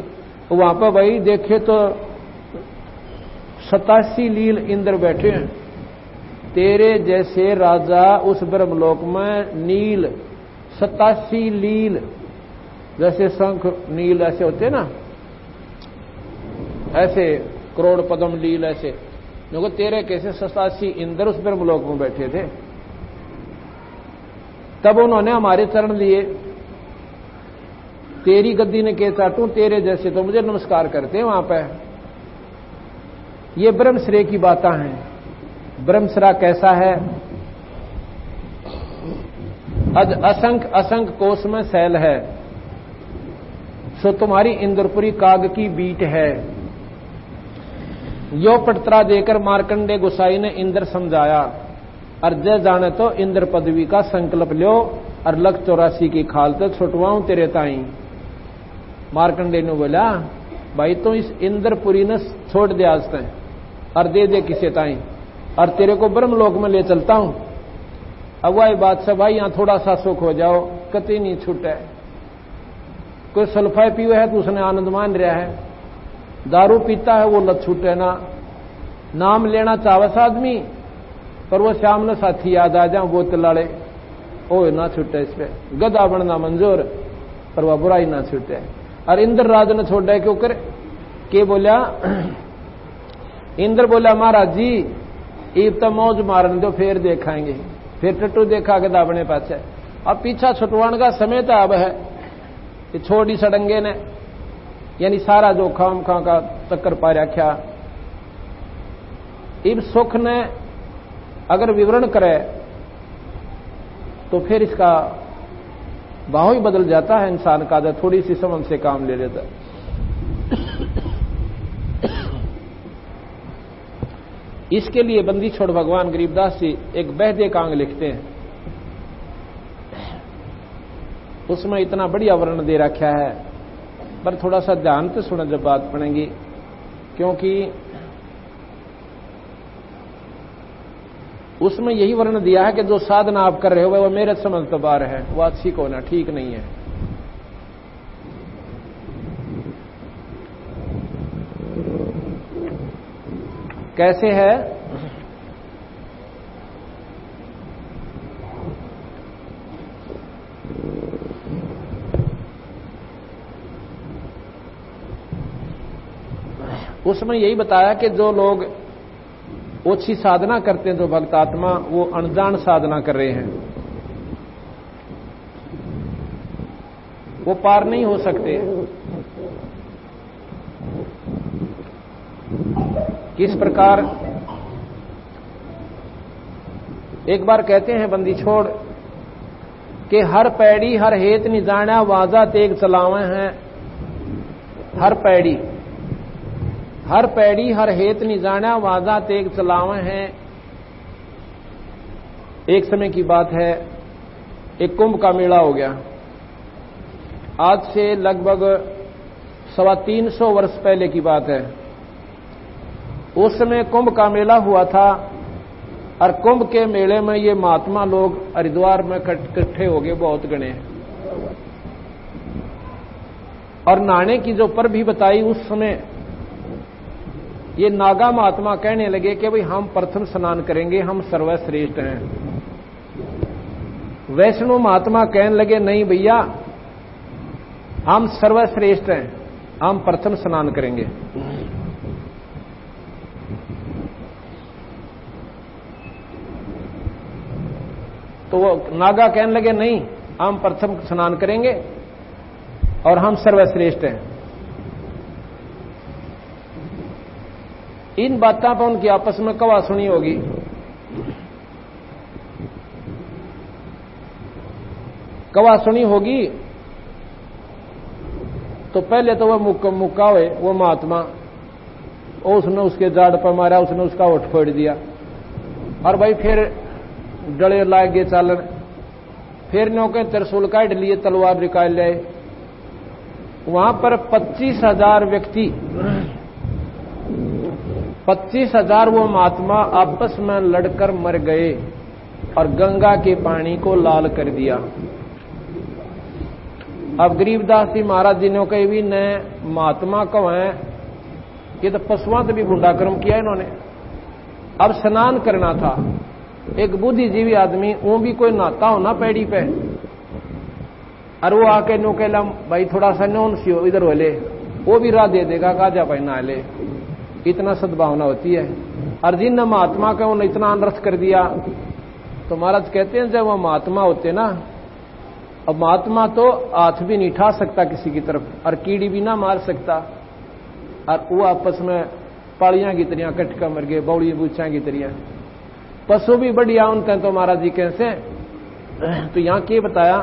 वहां पर भाई देखे तो 87 लील इंद्र बैठे हैं। तेरे जैसे राजा उस ब्रह्मलोक में नील 87 लील, जैसे शंख नील ऐसे होते ना, ऐसे करोड़ पद्म लील ऐसे, देखो तेरे कैसे 87 इंद्र उस ब्रह्मलोक में बैठे थे। तब उन्होंने हमारे चरण लिए, तेरी गद्दी ने के चाटू, तेरे जैसे तो मुझे नमस्कार करते हैं वहां पे। ये ब्रह्मश्रेय की बातें हैं। ब्रह्मश्रा कैसा है, अज असंख्य असंख्य कोष में शैल है, सो तुम्हारी इंद्रपुरी काग की बीट है। यो पटतरा देकर मार्कंडे गोसाई ने इंद्र समझाया, और जय जाने तो इंद्र पदवी का संकल्प लो और लख 84 की खाल तो छुटवाऊं तेरे ताई। मार्कंडे ने बोला भाई तो इस इंद्रपुरी ने छोड़ दे आज तक और दे दे किसे ताई, और तेरे को ब्रह्मलोक में ले चलता हूं। अब वही बात से भाई यहां थोड़ा सा सुख हो जाओ, कतई नहीं छूटे। कोई सल्फाई पीवे है तो उसने आनंद मान रहा है, दारू पीता है वो लत छूटे ना। नाम लेना चावस आदमी पर वो शाम ने साथी याद आ जाओ बोतल लाड़े, ओ ना छूटे। इस पे गधा बनना मंजूर पर वह बुराई ना छूटे। और इंद्र राज ने छोड़ा क्यों कर के बोला। इंद्र बोला महाराज जी ईब तो मौज मारन दो, फिर देखाएंगे, फिर टट्टू देखा के दाबने पाछे। अब पीछा छुटवाण का समय तो अब है कि छोड़ी सड़ंगे ने, यानी सारा जो खाम खा का चक्कर पा रख्या। इब सुख ने अगर विवरण करे तो फिर इसका भाव ही बदल जाता है इंसान का, जब थोड़ी सी समझ से काम ले लेता है। इसके लिए बंदी छोड़ भगवान गरीबदास जी एक बहदे कांग लिखते हैं, उसमें इतना बढ़िया वर्णन दे रखा है, पर थोड़ा सा ध्यान से सुना जब बात पड़ेगी, क्योंकि उसमें यही वर्णन दिया है कि जो साधना आप कर रहे हो वो मेरे समझ तो बाहर है, वो अच्छी को ना, ठीक नहीं है। कैसे है? उसमें यही बताया कि जो लोग ओछी साधना करते हैं, जो भक्त आत्मा, वो अनजान साधना कर रहे हैं, वो पार नहीं हो सकते। किस प्रकार? एक बार कहते हैं बंदी छोड़ कि हर पैड़ी हर हेत नि जाना वाजा तेग चलावे हैं। हर पैड़ी हर हेत नि जाना वाजा तेग चलावे हैं। एक समय की बात है, एक कुंभ का मेला हो गया। आज से लगभग 325 वर्ष पहले की बात है। उस समय कुंभ का मेला हुआ था और कुंभ के मेले में ये महात्मा लोग हरिद्वार में इकट्ठे हो गए, बहुत गणे। और नहाने की जो पर भी बताई उस समय, ये नागा महात्मा कहने लगे कि भाई हम प्रथम स्नान करेंगे, हम सर्वश्रेष्ठ हैं। वैष्णव महात्मा कहने लगे नहीं भैया, हम सर्वश्रेष्ठ हैं, हम प्रथम स्नान करेंगे। तो वो नागा कहने लगे नहीं, हम प्रथम स्नान करेंगे और हम सर्वश्रेष्ठ हैं। इन बातों पर उनकी आपस में कवा सुनी होगी। कवा सुनी होगी तो पहले तो वह मुक्का हुए वो महात्मा, उसने उसके जाड़ पर मारा, उसने उसका ओठ फोड़ दिया। और भाई फिर डले लाग गए चालन, फिर नौके त्रिशूल काट लिए, तलवार निकाल ले। वहां पर 25,000 व्यक्ति, 25,000 वो महात्मा आपस में लड़कर मर गए और गंगा के पानी को लाल कर दिया। अब गरीबदास जी महाराज जी ने कही भी न महात्मा कब है, ये तो पशुओं से भी गुंडा कर्म किया इन्होंने। अब स्नान करना था, एक बुद्धिजीवी आदमी, वो भी कोई नहाता हो ना पैड़ी पे, और वो आके नो कहला भाई थोड़ा सा नौन सी हो इधर हो ले, वो भी राह दे देगा, काजा भाई नहा ले। इतना सद्भावना होती है। और जिन महात्मा का उन्होंने इतना अनर्थ कर दिया, तो महाराज कहते हैं जब वो महात्मा होते ना, अब महात्मा तो हाथ भी नहीं उठा सकता किसी की तरफ, और कीड़ी भी ना मार सकता, और वो आपस में पालियां की तरियां कटका मर गए, बौड़ी बूछा की तरियां। पशु भी बढ़िया उनते तो महाराज जी कैसे। तो यहां क्या बताया,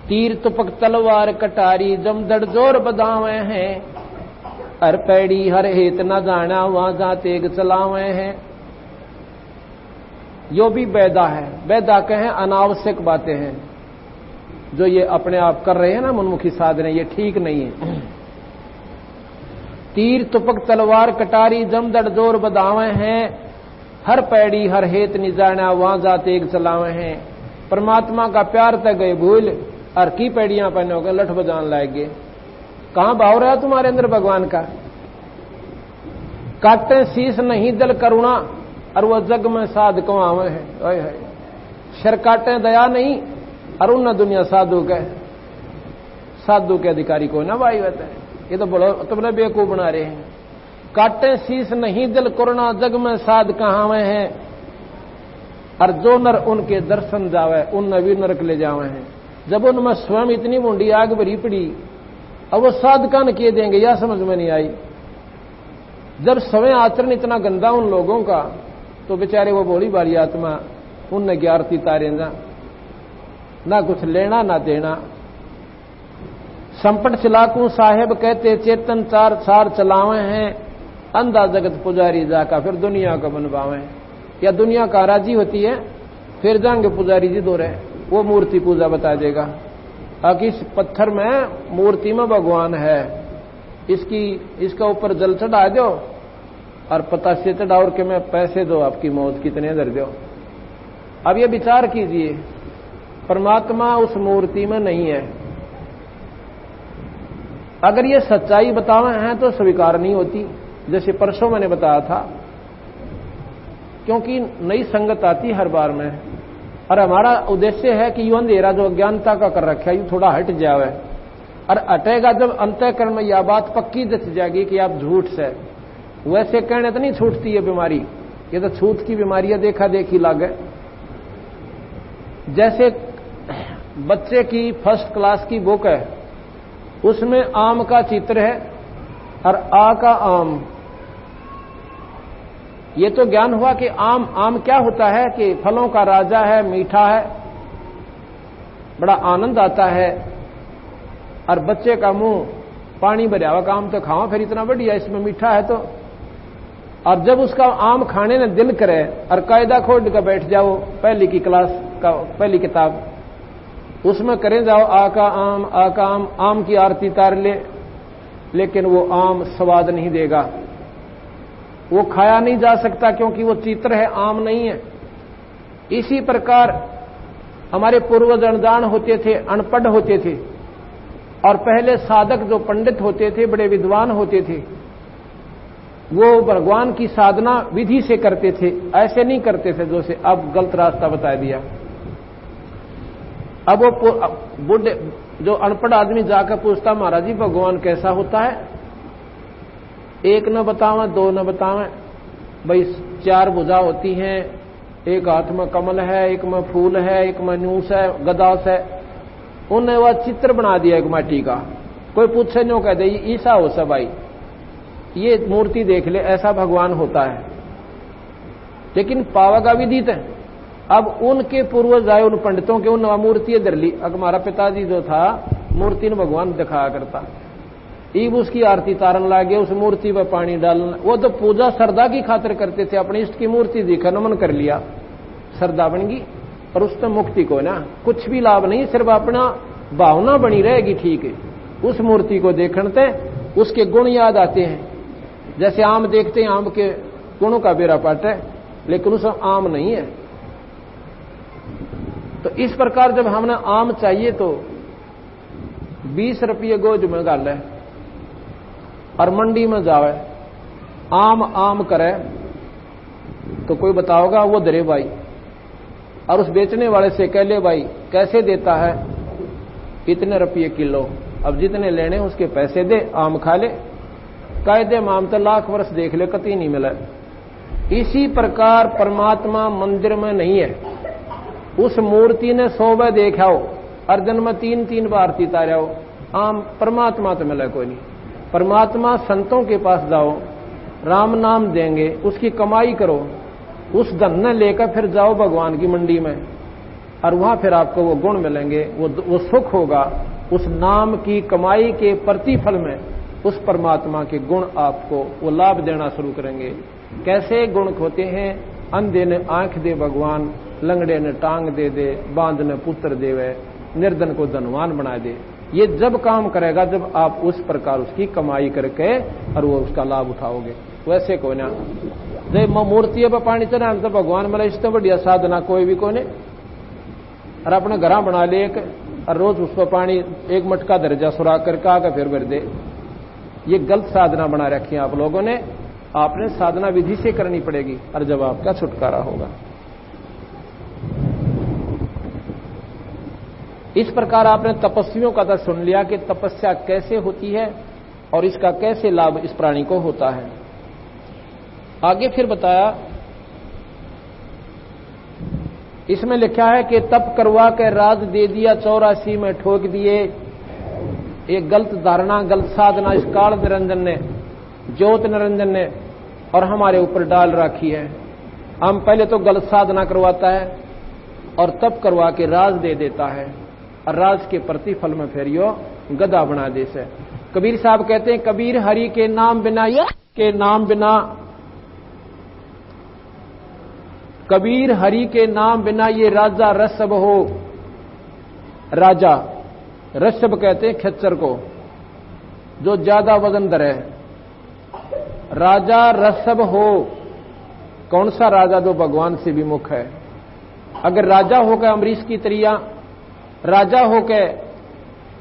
तीर तुपक तलवार कटारी जमदड़ जोर बदावे हैं। हर पैड़ी हर हेत न जाना वहां जा तेग चलावे हैं। यो भी बैदा है। बैदा कहें अनावश्यक बातें हैं जो ये अपने आप कर रहे हैं ना मनमुखी साधने, ये ठीक नहीं है। तीर तुपक तलवार कटारी जमदड़ जोर बदावे हैं। हर पैड़ी हर हेत नि जाना वहां जा तेग चलावे हैं। परमात्मा का प्यार तक गए भूल, और की पैड़ियां पहने होकर लठ बजान लाएंगे। कहां भाव रहा तुम्हारे अंदर भगवान का? काटे शीश नहीं दल करुणा, और वह जग में साध कमावे है। शर काटे दया नहीं, और उन दुनिया साधु के अधिकारी को ना भाई होता है। ये तो बड़ा बेवकूफ बना रहे हैं। काटे शीस नहीं दिल कुरना जग में साध कहाँ में है, और जो नर उनके दर्शन जावे उन नवी नरक ले जावे हैं। जब उनमें स्वयं इतनी मुंडी आग भरी पड़ी, अब वो साधका न किए देंगे, यह समझ में नहीं आई। जब स्वयं आचरण इतना गंदा उन लोगों का, तो बेचारे वो भोली भाली आत्मा उनने ग्यारती तारेंदा, ना कुछ लेना ना देना। संपट चलाकू साहेब कहते चेतन चार सार चलावे हैं, अंधा जगत पुजारी जाका फिर दुनिया को बनवावे। या दुनिया का राजी होती है, फिर जाएंगे पुजारी जी दो रहे, वो मूर्ति पूजा बता देगा। अब इस पत्थर में मूर्ति में भगवान है, इसका ऊपर जल चढ़ा दो और पता से चढ़ाओ कि मैं पैसे दो, आपकी मौत कितने दर दो। अब ये विचार कीजिए, परमात्मा उस मूर्ति में नहीं है। अगर ये सच्चाई बतावे हैं तो स्वीकार नहीं होती, जैसे परसों मैंने बताया था, क्योंकि नई संगत आती हर बार में, और हमारा उद्देश्य है कि यू अंधेरा जो अज्ञानता का कर रखा है यू थोड़ा हट जावे, और हटेगा जब अंतःकरण में यह बात पक्की जच जाएगी कि आप झूठ से, वैसे कहने तो नहीं छूटती है बीमारी, ये तो छूट की बीमारियां देखा देखी लागे। जैसे बच्चे की फर्स्ट क्लास की बुक है, उसमें आम का चित्र है और आ का आम, ये तो ज्ञान हुआ कि आम क्या होता है कि फलों का राजा है, मीठा है, बड़ा आनंद आता है, और बच्चे का मुंह पानी भरा हुआ, काम तो खाओ फिर इतना बढ़िया इसमें मीठा है तो। और जब उसका आम खाने ने दिल करे और कायदा खोल कर बैठ जाओ, पहली की क्लास का पहली किताब, उसमें करें जाओ आ का आम, आम की आरती तार ले, लेकिन वो आम स्वाद नहीं देगा, वो खाया नहीं जा सकता, क्योंकि वो चित्र है, आम नहीं है। इसी प्रकार हमारे पूर्वज अनजान होते थे, अनपढ़ होते थे, और पहले साधक जो पंडित होते थे, बड़े विद्वान होते थे, वो भगवान की साधना विधि से करते थे, ऐसे नहीं करते थे जैसे अब गलत रास्ता बता दिया। अब वो बुढ़े जो अनपढ़ आदमी जाकर पूछता, महाराज जी भगवान कैसा होता है? एक न बतावे, दो न बतावे, भाई चार भुजा होती हैं, एक हाथ में कमल है, एक में फूल है, एक में नूस है, गदास है। उन्हें वह चित्र बना दिया एक माटी का। कोई पूछे नो कह दे ईसा हो सब भाई, ये मूर्ति देख ले, ऐसा भगवान होता है, लेकिन पावगा विदित है। अब उनके पूर्वज आए, उन पंडितों के, उन मूर्ति धर ली। अब हमारा पिताजी जो था मूर्ति ने भगवान दिखाया करता, ईब उसकी आरती तारन लागे, उस मूर्ति पर पानी डालना। वो तो पूजा श्रद्धा की खातिर करते थे, अपने इष्ट की मूर्ति देखा, नमन कर लिया, श्रद्धा बन गई, पर उससे मुक्ति को ना कुछ भी लाभ नहीं, सिर्फ अपना भावना बनी रहेगी। ठीक है, उस मूर्ति को देखते उसके गुण याद आते हैं, जैसे आम देखते हैं, आम के गुणों का बेरा पाट है, लेकिन उस आम नहीं है। तो इस प्रकार जब हमने आम चाहिए तो 20 रुपये गोज में गाल है, और मंडी में जावे आम करे, तो कोई बताओगा वो दरे भाई, और उस बेचने वाले से कह ले भाई कैसे देता है, इतने रुपये किलो, अब जितने लेने उसके पैसे दे, आम खा ले। कायदे में आम तो लाख वर्ष देख ले, कतई नहीं मिला। इसी प्रकार परमात्मा मंदिर में नहीं है, उस मूर्ति ने 100 बार देखाओ, अर्जन में 3-3 बार तीताराओ, आम परमात्मा तो मिला कोई नहीं। परमात्मा संतों के पास जाओ, राम नाम देंगे, उसकी कमाई करो, उस धन ने लेकर फिर जाओ भगवान की मंडी में, और वहां फिर आपको वो गुण मिलेंगे, वो सुख होगा। उस नाम की कमाई के प्रतिफल में उस परमात्मा के गुण आपको वो लाभ देना शुरू करेंगे। कैसे गुण होते हैं? अंधे ने आंख दे भगवान, लंगड़े ने टांग दे, बांध ने पुत्र देवे, निर्धन को धनवान बना दे। ये जब काम करेगा जब आप उस प्रकार उसकी कमाई करके और वो उसका लाभ उठाओगे। वैसे को ना जब मूर्ति पर पानी चढ़ा तो भगवान मतलब इससे बढ़िया साधना कोई भी कोने, और अपने घर बना ले एक, और रोज उस पर पानी एक मटका दर्जा सुराग करके आकर फिर भर दे। ये गलत साधना बना रखी है आप लोगों ने। आपने साधना विधि से करनी पड़ेगी, और जब आपका छुटकारा होगा। इस प्रकार आपने तपस्वियों का तो सुन लिया कि तपस्या कैसे होती है और इसका कैसे लाभ इस प्राणी को होता है। आगे फिर बताया, इसमें लिखा है कि तप करवा के राज दे दिया 84 में ठोक दिए। एक गलत धारणा, गलत साधना इस काल निरंजन ने, ज्योत निरंजन ने और हमारे ऊपर डाल रखी है। हम पहले तो गलत साधना करवाता है और तप करवा के राज दे देता है, और राज के प्रतिफल में फिर यो गधा बना दे से। कबीर साहब कहते हैं, कबीर हरि के नाम बिना, के नाम बिना, कबीर हरि के नाम बिना ये राजा रसब हो। राजा रसब कहते हैं खच्चर को, जो ज्यादा वजन धरे। राजा रसब हो, कौन सा राजा? जो भगवान से विमुख है। अगर राजा होकर अमरीश की तरिया, राजा होकर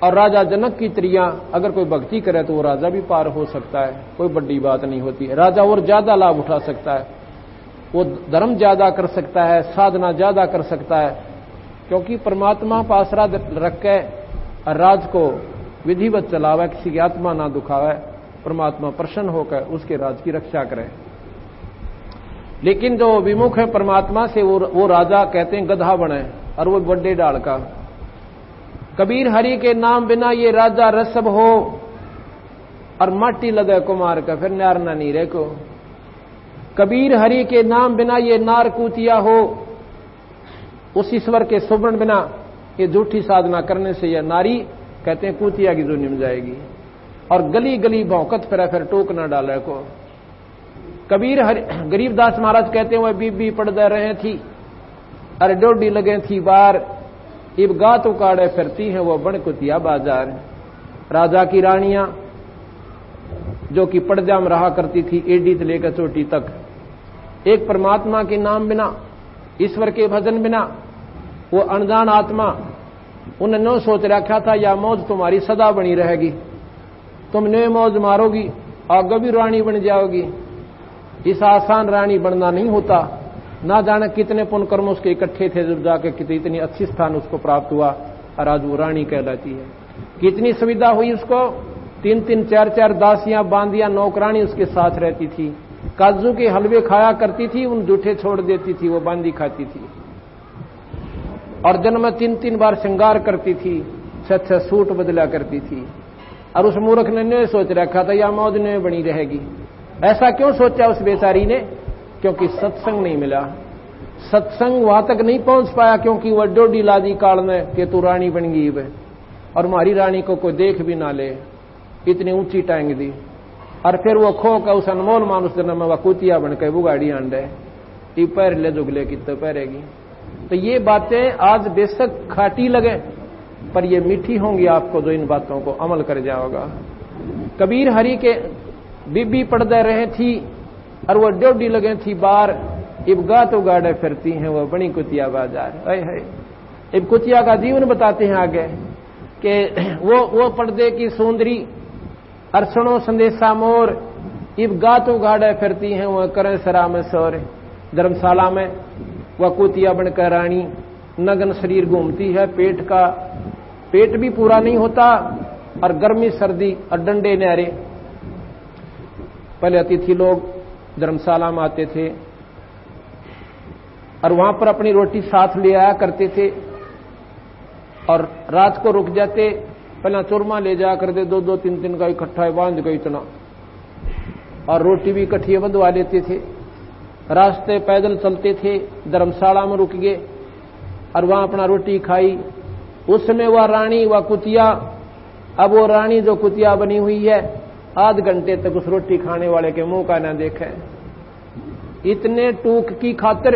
और राजा जनक की तरिया अगर कोई भक्ति करे तो वो राजा भी पार हो सकता है, कोई बड़ी बात नहीं होती है। राजा और ज्यादा लाभ उठा सकता है, वो धर्म ज्यादा कर सकता है, साधना ज्यादा कर सकता है, क्योंकि परमात्मा पास रख के राज को विधिवत चलावे, किसी की आत्मा ना दुखावे, परमात्मा प्रसन्न होकर उसके राज की रक्षा करे। लेकिन जो विमुख है परमात्मा से, वो राजा कहते हैं गधा बने, और वो बड़े डाल का। कबीर हरि के नाम बिना ये राजा रसब हो, और माटी लगे कुमार का फिर नारना नीरे को। कबीर हरि के नाम बिना ये नार कूतिया हो, उस ईश्वर के सुमरण बिना ये झूठी साधना करने से यह नारी कहते हैं कूतिया की जोनी में जाएगी, और गली गली भौंकत फिर टोक न डाले को। कबीर गरीबदास महाराज कहते हैं, वह बीबी पड़दे रहे थी, अरे डोडी लगे थी बार, इब गात उकाड़े फिरती हैं वो बन कुतिया बाजार। राजा की रानियां जो कि पर्दा में रहा करती थी, एडी से लेकर चोटी तक, एक परमात्मा के नाम बिना, ईश्वर के भजन बिना, वो अनजान आत्मा, उन्होंने सोच रखा था या मौज तुम्हारी सदा बनी रहेगी, तुमने मौज मारोगी आगे भी रानी बन जाओगी। इस आसान रानी बनना नहीं होता, ना जाने कितने पुण्य कर्म उसके इकट्ठे थे, जब जाके इतनी अच्छी स्थान उसको प्राप्त हुआ, और आज वो रानी कहलाती है। कितनी सुविधा हुई उसको, 3-3 4-4 दासियां बांधिया नौकरानी उसके साथ रहती थी, काजू के हलवे खाया करती थी, उन जूठे छोड़ देती थी, वो बांधी खाती थी, और दिन में 3-3 बार श्रृंगार करती थी, 6-6 सूट बदला करती थी। और उस मूर्ख ने सोच रखा था या मौज ने बनी रहेगी। ऐसा क्यों सोचा उस बेचारी ने? क्योंकि सत्संग नहीं मिला, सत्संग वहां तक नहीं पहुंच पाया, क्योंकि वह डोडी लादी काल में कि तू रानी बन गई है, और हमारी रानी को कोई देख भी ना ले, इतनी ऊंची टांग दी। और फिर वो खो का उस अनमोल मानुष जन्म में वह कुतिया बन के बुगाड़ी आंडे, ये पैर ले जुगले कितने पैरेगी। तो ये बातें आज बेशक खाटी लगे, पर ये मीठी होंगी आपको जो इन बातों को अमल कर जाओगा। कबीर हरि के बीबी पड़दे रहे थी, और वो डोडी लगे थी बार, इब गात उगाड़े फिरती हैं वो बनी कुतिया बाजार। है इब कुतिया का जीवन बताते हैं आगे कि वो पर्दे की सुंदरी, अरसणों संदेशा मोर, इब गात उगाड़े फिरती हैं वो करें सरा में सोर। धर्मशाला में वह कुतिया बनकर रानी नग्न शरीर घूमती है, पेट भी पूरा नहीं होता, और गर्मी सर्दी और डंडे न्यारे। पहले अतिथि लोग धर्मशाला में आते थे, और वहां पर अपनी रोटी साथ ले आया करते थे, और रात को रुक जाते, पहला चूरमा ले जा कर दे, 2-2 3-3 का इकट्ठा बांध गई इतना, और रोटी भी इकट्ठी बंधवा लेते थे। रास्ते पैदल चलते थे, धर्मशाला में रुक गए, और वहां अपना रोटी खाई। उसमें वह रानी, वह कुतिया, अब वो रानी जो कुतिया बनी हुई है, आध घंटे तक उस रोटी खाने वाले के मुंह का ना देखे। इतने टूक की खातिर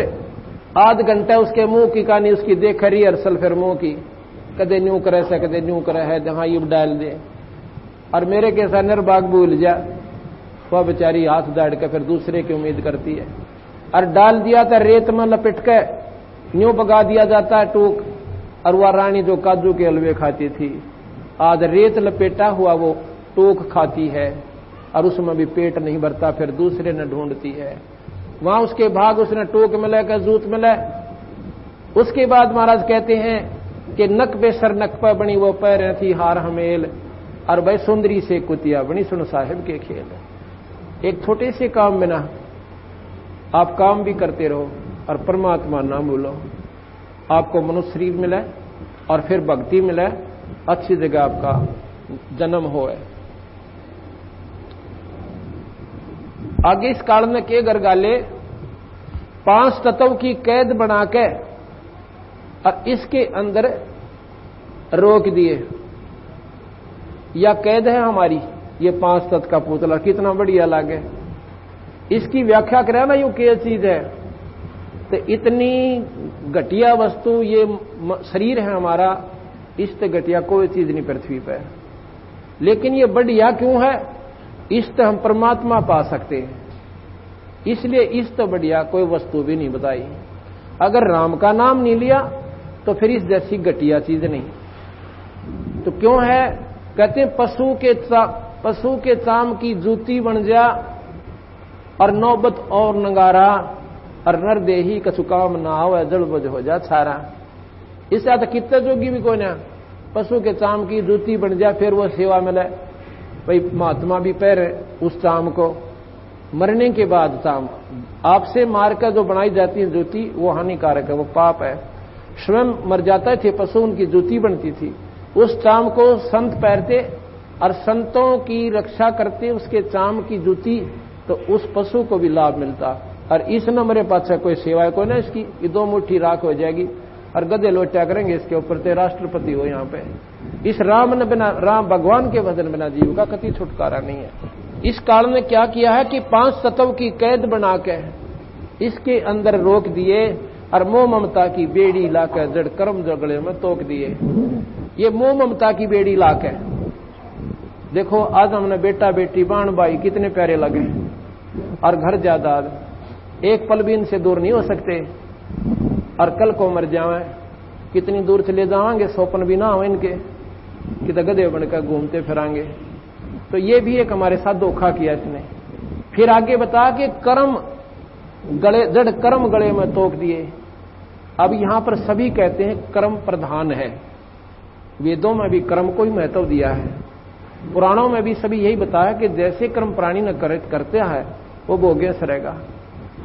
आध घंटा उसके मुंह की कहानी उसकी देख रही, अरसल फिर मुंह की, कदे न्यू करे से कदे न्यू करे है, जहां युग डाल दे, और मेरे के साथ निर्भाग भूल जा। वह बेचारी हाथ दाड़ के फिर दूसरे की उम्मीद करती है, और डाल दिया था रेत में लपेट के, न्यू पका दिया जाता है टूक। और वह रानी जो काजू के हलवे खाती थी, आज रेत लपेटा हुआ वो टूक खाती है, और उसमें भी पेट नहीं भरता, फिर दूसरे न ढूंढती है। वहां उसके भाग उसने टूक मिले का जूत मिले। उसके बाद महाराज कहते हैं कि नक बेसर नक पर बनी वो पैर थी हार हमेल, और भाई सुंदरी से कुतिया बनी सुन साहिब के खेल। एक छोटे से काम बिना आप काम भी करते रहो और परमात्मा ना भूलो, आपको मनुष्य शरीर मिले और फिर भक्ति मिले, अच्छी जगह आपका जन्म हो। आगे इस काल में के गरगाले 5 तत्व की कैद बना के और इसके अंदर रोक दिए। या कैद है हमारी ये 5 तत्व का पुतला, कितना बढ़िया लागे। इसकी व्याख्या करें ना यूं क्या चीज है, तो इतनी घटिया वस्तु ये शरीर है हमारा, इससे घटिया कोई चीज नहीं पृथ्वी पर। लेकिन ये बढ़िया क्यों है, इससे हम परमात्मा पा सकते हैं, इसलिए इस तो बढ़िया कोई वस्तु भी नहीं बताई। अगर राम का नाम नहीं लिया तो फिर इस जैसी घटिया चीज नहीं। तो क्यों है, कहते हैं पशु के चाम की जूती बन जा और नौबत और नगारा, और नर देही कछु काम ना हो जड़ बज हो जा छारा। इससे तो कितने जोगी भी कोई ना, पशु के चाम की जूती बन जाए फिर वो सेवा मिले। भाई महात्मा भी पैर उस चाम को, मरने के बाद चाम आपसे मारकर जो बनाई जाती है जूती वो हानिकारक है, वो पाप है। स्वयं मर जाते थे पशु, उनकी जूती बनती थी, उस चाम को संत पहनते और संतों की रक्षा करते उसके चाम की जूती, तो उस पशु को भी लाभ मिलता। और इस न मरे पाछा कोई सेवा कोई ना, इसकी 2 मुट्ठी राख हो जाएगी और गधे लोटा करेंगे इसके ऊपर, ते राष्ट्रपति हो यहाँ पे। इस राम भगवान के भजन बिना जीव का कति छुटकारा नहीं है। इस काल में क्या किया है कि 5 तत्व की कैद बना के इसके अंदर रोक दिए और मोह ममता की बेड़ी लाकर जड़ कर्म जगड़े में तोक दिए। ये मोह ममता की बेड़ी लाके देखो, आज हमने बेटा बेटी बाण भाई कितने प्यारे लगे, और घर जायदाद एक पल भी इनसे दूर नहीं हो सकते, और कल को मर जावे कितनी दूर चले जावांगे, स्वप्न भी ना हो इनके कि तो गधे बनकर घूमते फिरांगे। तो ये भी एक हमारे साथ धोखा किया इसने। फिर आगे बता के कर्म गले जड़ कर्म गले में तोक दिए। अब यहां पर सभी कहते हैं कर्म प्रधान है, वेदों में भी कर्म को ही महत्व दिया है, पुराणों में भी सभी यही बताया कि जैसे कर्म प्राणी न करते हैं वो भोग्य सरेगा।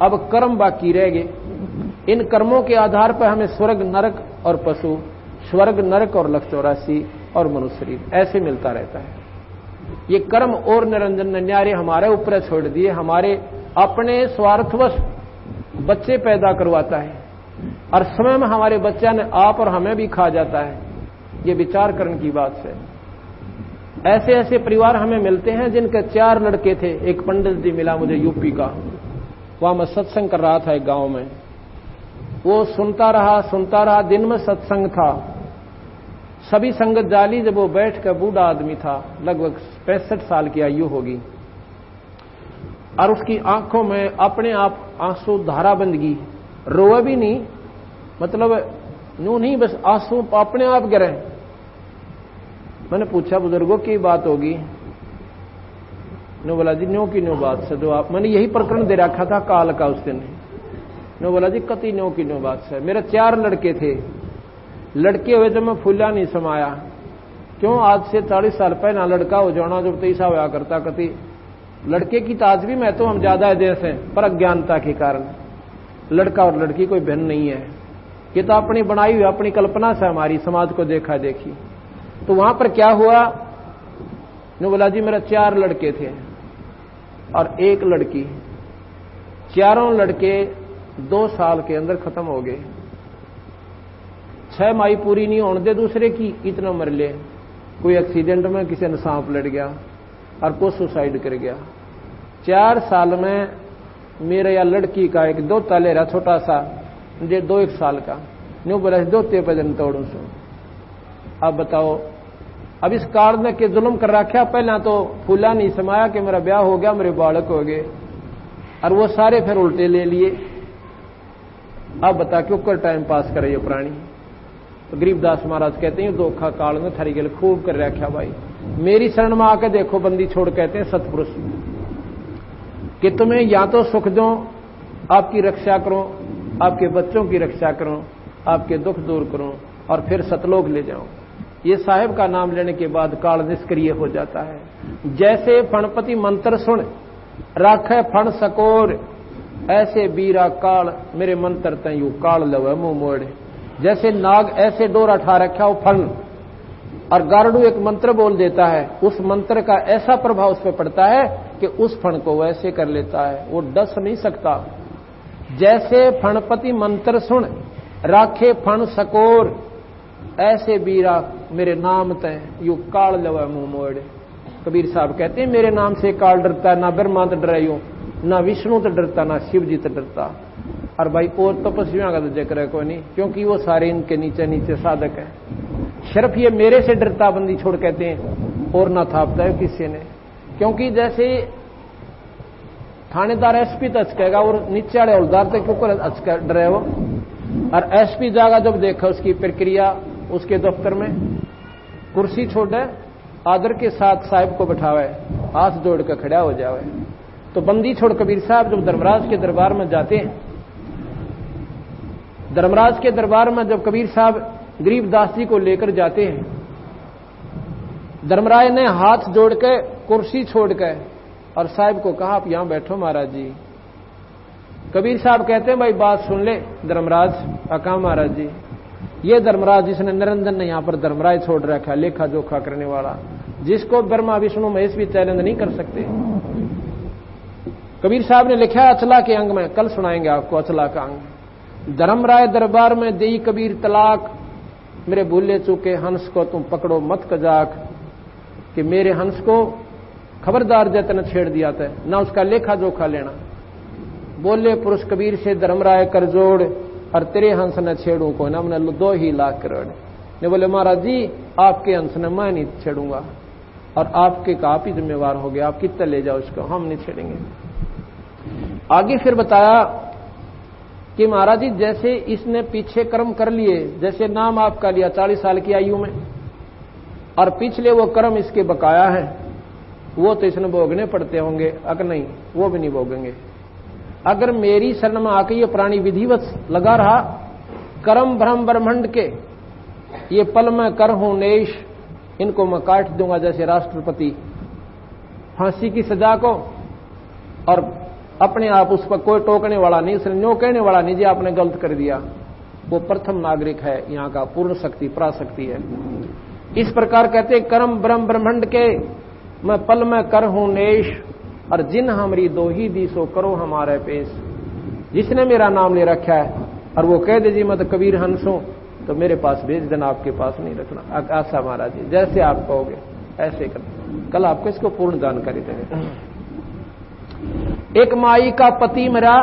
अब कर्म बाकी रह गए, इन कर्मों के आधार पर हमें स्वर्ग नरक और पशु, स्वर्ग नरक और लक्ष 84 और मनुष्य शरीर ऐसे मिलता रहता है। ये कर्म और निरंजन न्यारे हमारे ऊपर छोड़ दिए, हमारे अपने स्वार्थवश बच्चे पैदा करवाता है और समय में हमारे बच्चा ने आप और हमें भी खा जाता है। ये विचार करने की बात है। ऐसे ऐसे परिवार हमें मिलते हैं जिनके 4 लड़के थे। एक पंडित जी मिला मुझे यूपी का, वहां मैं सत्संग कर रहा था एक गांव में, वो सुनता रहा, दिन में सत्संग था, सभी संगत जाली। जब वो बैठ कर, बूढ़ा आदमी था, लगभग 65 साल की आयु होगी, और उसकी आंखों में अपने आप आंसू धारा बंद गई, रोए भी नहीं, मतलब यूं नहीं, बस आंसू अपने आप गिरे। मैंने पूछा बुजुर्गों की बात होगी, नो बोला जी न्यो की न्यो बात से, जो आप मैंने यही प्रकरण दे रखा था काल का उस दिन। नो बोला जी कति न्यो की न्यो बात से, मेरे 4 लड़के थे, लड़के हुए जब मैं फूला नहीं समाया। क्यों, आज से 40 साल पहले लड़का हो जाना जब 23 होया करता, कति लड़के की ताज भी मैं तो हम ज्यादा है देश है, पर अज्ञानता के कारण लड़का और लड़की कोई भिन्न नहीं है। ये तो अपनी बनाई हुई अपनी कल्पना से हमारी समाज को देखा देखी। तो वहां पर क्या हुआ, ने बोला जी मेरे 4 लड़के थे और 1 लड़की, चारों लड़के 2 साल के अंदर खत्म हो गए। 6 माही पूरी नहीं होने दे दूसरे की, इतना मर ले। कोई एक्सीडेंट में किसी ने सांप लड़ गया और कोई सुसाइड कर गया। 4 साल में मेरे या लड़की का एक 2 ताले रहा छोटा सा, जे 2-1 साल का, न्यू बोला 2 भजन तोड़ू सो। अब बताओ, अब इस कारण के जुल्म कर रखा, पहला तो फूला नहीं समाया कि मेरा ब्याह हो गया, मेरे बालक हो गए, और वो सारे फिर उल्टे ले लिए। अब बता क्यों कर टाइम पास करे ये प्राणी। तो गरीबदास महाराज कहते हैं धोखा काल में थारी गल खूब कर रखा भाई। मेरी शरण में आके देखो बंदी छोड़, कहते हैं सतपुरुष, कि तुम्हें या तो सुख दो, आपकी रक्षा करो, आपके बच्चों की रक्षा करो, आपके दुख दूर करो, और फिर सतलोक ले जाओ। ये साहेब का नाम लेने के बाद काल निष्क्रिय हो जाता है। जैसे फणपति मंत्र सुन राखे फण सकोर, ऐसे बीरा काल मेरे मंत्र तयू काल लवे मुंह मोड़े। जैसे नाग ऐसे डोरा ठा रखा हो फन, और गारडू एक मंत्र बोल देता है, उस मंत्र का ऐसा प्रभाव उस पर पड़ता है कि उस फण को वैसे कर लेता है, वो डस नहीं सकता। जैसे फणपति मंत्र सुन राखे फण सकोर, ऐसे बीरा मेरे नाम तय यू काल लवा मुंह मोड़े। कबीर साहब कहते हैं मेरे नाम से काल डरता, ना ब्रह्मा तो डरायू, ना विष्णु तो डरता, ना शिव जी तो डरता। और भाई और तपस्वियों का तो जिक्र है कोई नहीं, क्योंकि वो सारे इनके नीचे नीचे साधक है। सिर्फ ये मेरे से डरता बंदी छोड़ कहते हैं, और ना थापता है किसी ने। क्योंकि जैसे थानेदार एसपी तो अचकेगा और नीचे वाले हौलदार तक क्यों डरे वो। और एसपी जागा जब देखा उसकी प्रक्रिया, उसके दफ्तर में कुर्सी छोड़े, आदर के साथ साहिब को बैठावे, हाथ जोड़ कर खड़ा हो जावे। तो बंदी छोड़ कबीर साहब जब धर्मराज के दरबार में जाते हैं, धर्मराज के दरबार में जब कबीर साहब गरीबदास जी को लेकर जाते हैं, धर्मराज ने हाथ जोड़ के कुर्सी छोड़ के और साहिब को कहा आप यहां बैठो महाराज जी। कबीर साहब कहते हैं भाई बात सुन ले धर्मराज। कहा महाराज जी? ये धर्मराज जिसने निरंजन ने यहां पर धर्मराज छोड़ रखा, लेखा जोखा करने वाला, जिसको ब्रह्मा विष्णु महेश भी चैलेंज नहीं कर सकते। कबीर साहब ने लिखा अचला के अंग में, कल सुनाएंगे आपको अचला का अंग। धर्मराय दरबार में देई कबीर तलाक, मेरे भूले चूके हंस को तुम पकड़ो मत कजाक, कि मेरे हंस को खबरदार जतन छेड़ दिया था, ना उसका लेखा जोखा लेना। बोले पुरुष कबीर से धर्मराय कर जोड़, और तेरे हंस न छेड़ू को ना, मैंने 2 ही लाख करोड़। ने बोले महाराज जी आपके हंस ने मैं नहीं छेड़ूंगा, और आपके का आप ही जिम्मेवार हो गया, आप कितना ले जाओ इसको, हम नहीं छेड़ेंगे। आगे फिर बताया कि महाराज जी जैसे इसने पीछे कर्म कर लिए, जैसे नाम आपका लिया 40 साल की आयु में, और पिछले वो कर्म इसके बकाया है, वो तो इसने भोगने पड़ते होंगे। अगर नहीं, वो भी नहीं भोगेंगे। अगर मेरी शरण में आके ये प्राणी विधिवत लगा रहा, कर्म भ्रम ब्रह्मंड के ये पल में कर हूं नेश, इनको मैं काट दूंगा जैसे राष्ट्रपति फांसी की सजा को, और अपने आप उस पर कोई टोकने वाला नहीं, उसने न्यो कहने वाला नहीं जी आपने गलत कर दिया। वो प्रथम नागरिक है यहाँ का, पूर्ण शक्ति पराशक्ति है। इस प्रकार कहते कर्म ब्रह्म ब्रह्मंड के मैं पल में कर हूं नेश, और जिन हमारी 2 ही दी सो करो हमारे पेश। जिसने मेरा नाम ले रखा है और वो कह दे जी मैं तो कबीर हंस हूं, तो मेरे पास भेज देना, आपके पास नहीं रखना। आशा महाराज जी जैसे आप कहोगे ऐसे कर। कल आपको इसको पूर्ण जानकारी देंगे। एक माई का पति मरा,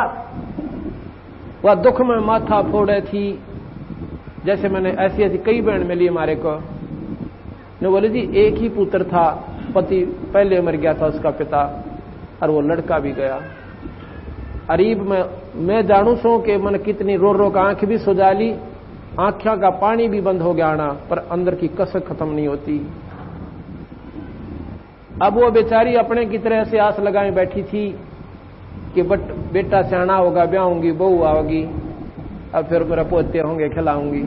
वह दुख में माथा फोड़े थी। जैसे मैंने ऐसी ऐसी कई बहन मिली हमारे को, ने बोले जी एक ही पुत्र था, पति पहले मर गया था उसका पिता, और वो लड़का भी गया। अरीब में मैं जानू सो कि मन कितनी रो रो का आंख भी सुजा ली, आंखों का पानी भी बंद हो गया आना, पर अंदर की कसक खत्म नहीं होती। अब वो बेचारी अपने की तरह से आस लगाए बैठी थी कि बेटा सियाना होगा, ब्याहूंगी, बहू आओगी, अब फिर मेरा पोते होंगे, खिलाऊंगी।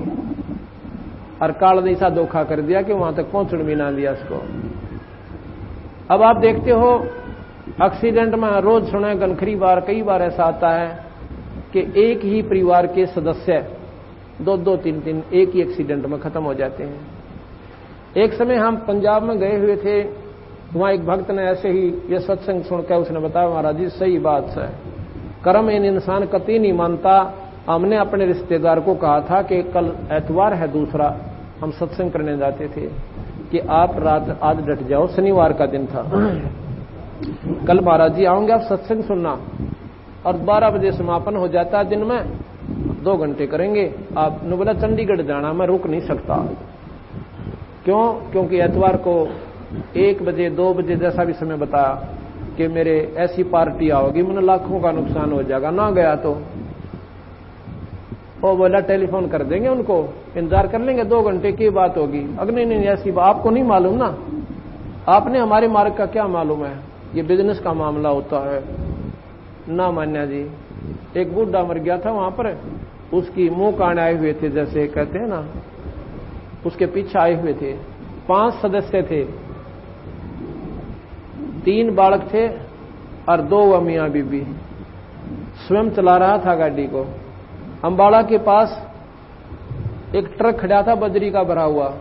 और काल ने ऐसा धोखा कर दिया कि वहां तक पहुंचने भी ना दिया उसको। अब आप देखते हो एक्सीडेंट में रोज सुने गनखरी बार, कई बार ऐसा आता है कि एक ही परिवार के सदस्य 2-2, 3-3 एक ही एक्सीडेंट में खत्म हो जाते हैं। एक समय हम पंजाब में गए हुए थे, वहां एक भक्त ने ऐसे ही ये सत्संग सुनकर उसने बताया महाराज जी सही बात है, कर्म इन इंसान कतई नहीं मानता। हमने अपने रिश्तेदार को कहा था कि कल एतवार है दूसरा, हम सत्संग करने जाते थे, कि आप रात आज डट जाओ, शनिवार का दिन था, कल महाराज जी आओगे आप सत्संग सुनना, और 12 बजे समापन हो जाता है दिन में, 2 घंटे करेंगे। आपने बोला चंडीगढ़ जाना, मैं रुक नहीं सकता। क्यों? क्योंकि एतवार को 1 बजे 2 बजे जैसा भी समय बताया कि मेरे ऐसी पार्टी आओगी, मैंने लाखों का नुकसान हो जाएगा, ना गया तो वो बोला टेलीफोन कर देंगे उनको, इंतजार कर लेंगे, 2 घंटे की बात होगी। अगर नहीं ऐसी आपको नहीं मालूम ना, आपने हमारे मार्ग का क्या मालूम है, ये बिजनेस का मामला होता है ना। मान्या जी एक बूढ़ा मर गया था वहां पर, उसकी मुंह कान आए हुए थे, जैसे कहते हैं ना, उसके पीछे आए हुए थे। 5 सदस्य थे, 3 बालक थे और 2 मियां बीबी। स्वयं चला रहा था गाड़ी को। अंबाला के पास एक ट्रक खड़ा था बजरी का भरा हुआ,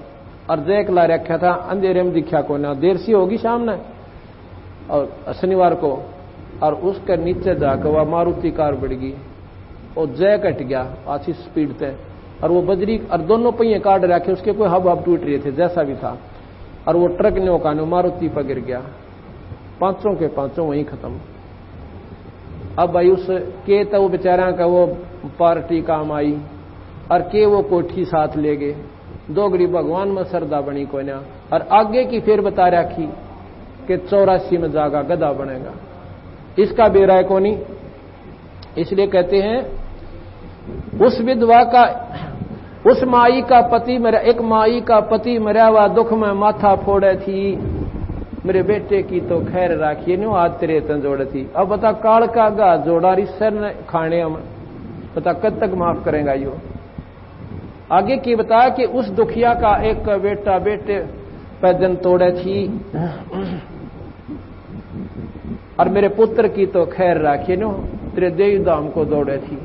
और जैक ला रखा था, अंधेरे में दिखा को ना, देर सी होगी शाम ने और शनिवार को, और उसके नीचे जाकर वह मारुति कार बढ़ गई और जैक हट गया अच्छी स्पीड पे, और वो बजरी और दोनों पहिए काट रखे, उसके कोई हब हब टूट रहे थे जैसा भी था, और वो ट्रक ने ओकाने मारुति पर गिर गया, पांचों के पांचों वहीं खत्म। अब भाई उस के तो वो बेचारा का वो पार्टी काम आई, और के वो कोठी साथ ले गए, दो गरीब भगवान में श्रद्धा बनी कोई ना, और आगे की फिर बता रखी कि 84 में जागा गधा बनेगा, इसका बेराय को नहीं। इसलिए कहते हैं उस विधवा का, उस माई का पति मरा, एक माई का पति मरा हुआ दुख में माथा फोड़े थी, मेरे बेटे की तो खैर राखिए नो आज तेरे तन जोड़े थी। अब बता काल का गा जोड़ा री सर ने खाने हम, बता कद तक माफ करेगा यो। आगे की बताया कि उस दुखिया का एक बेटा बेटे पैदन तोड़े थी, और मेरे पुत्र की तो खैर राखिए नो तेरे देव धाम को दौड़े थी।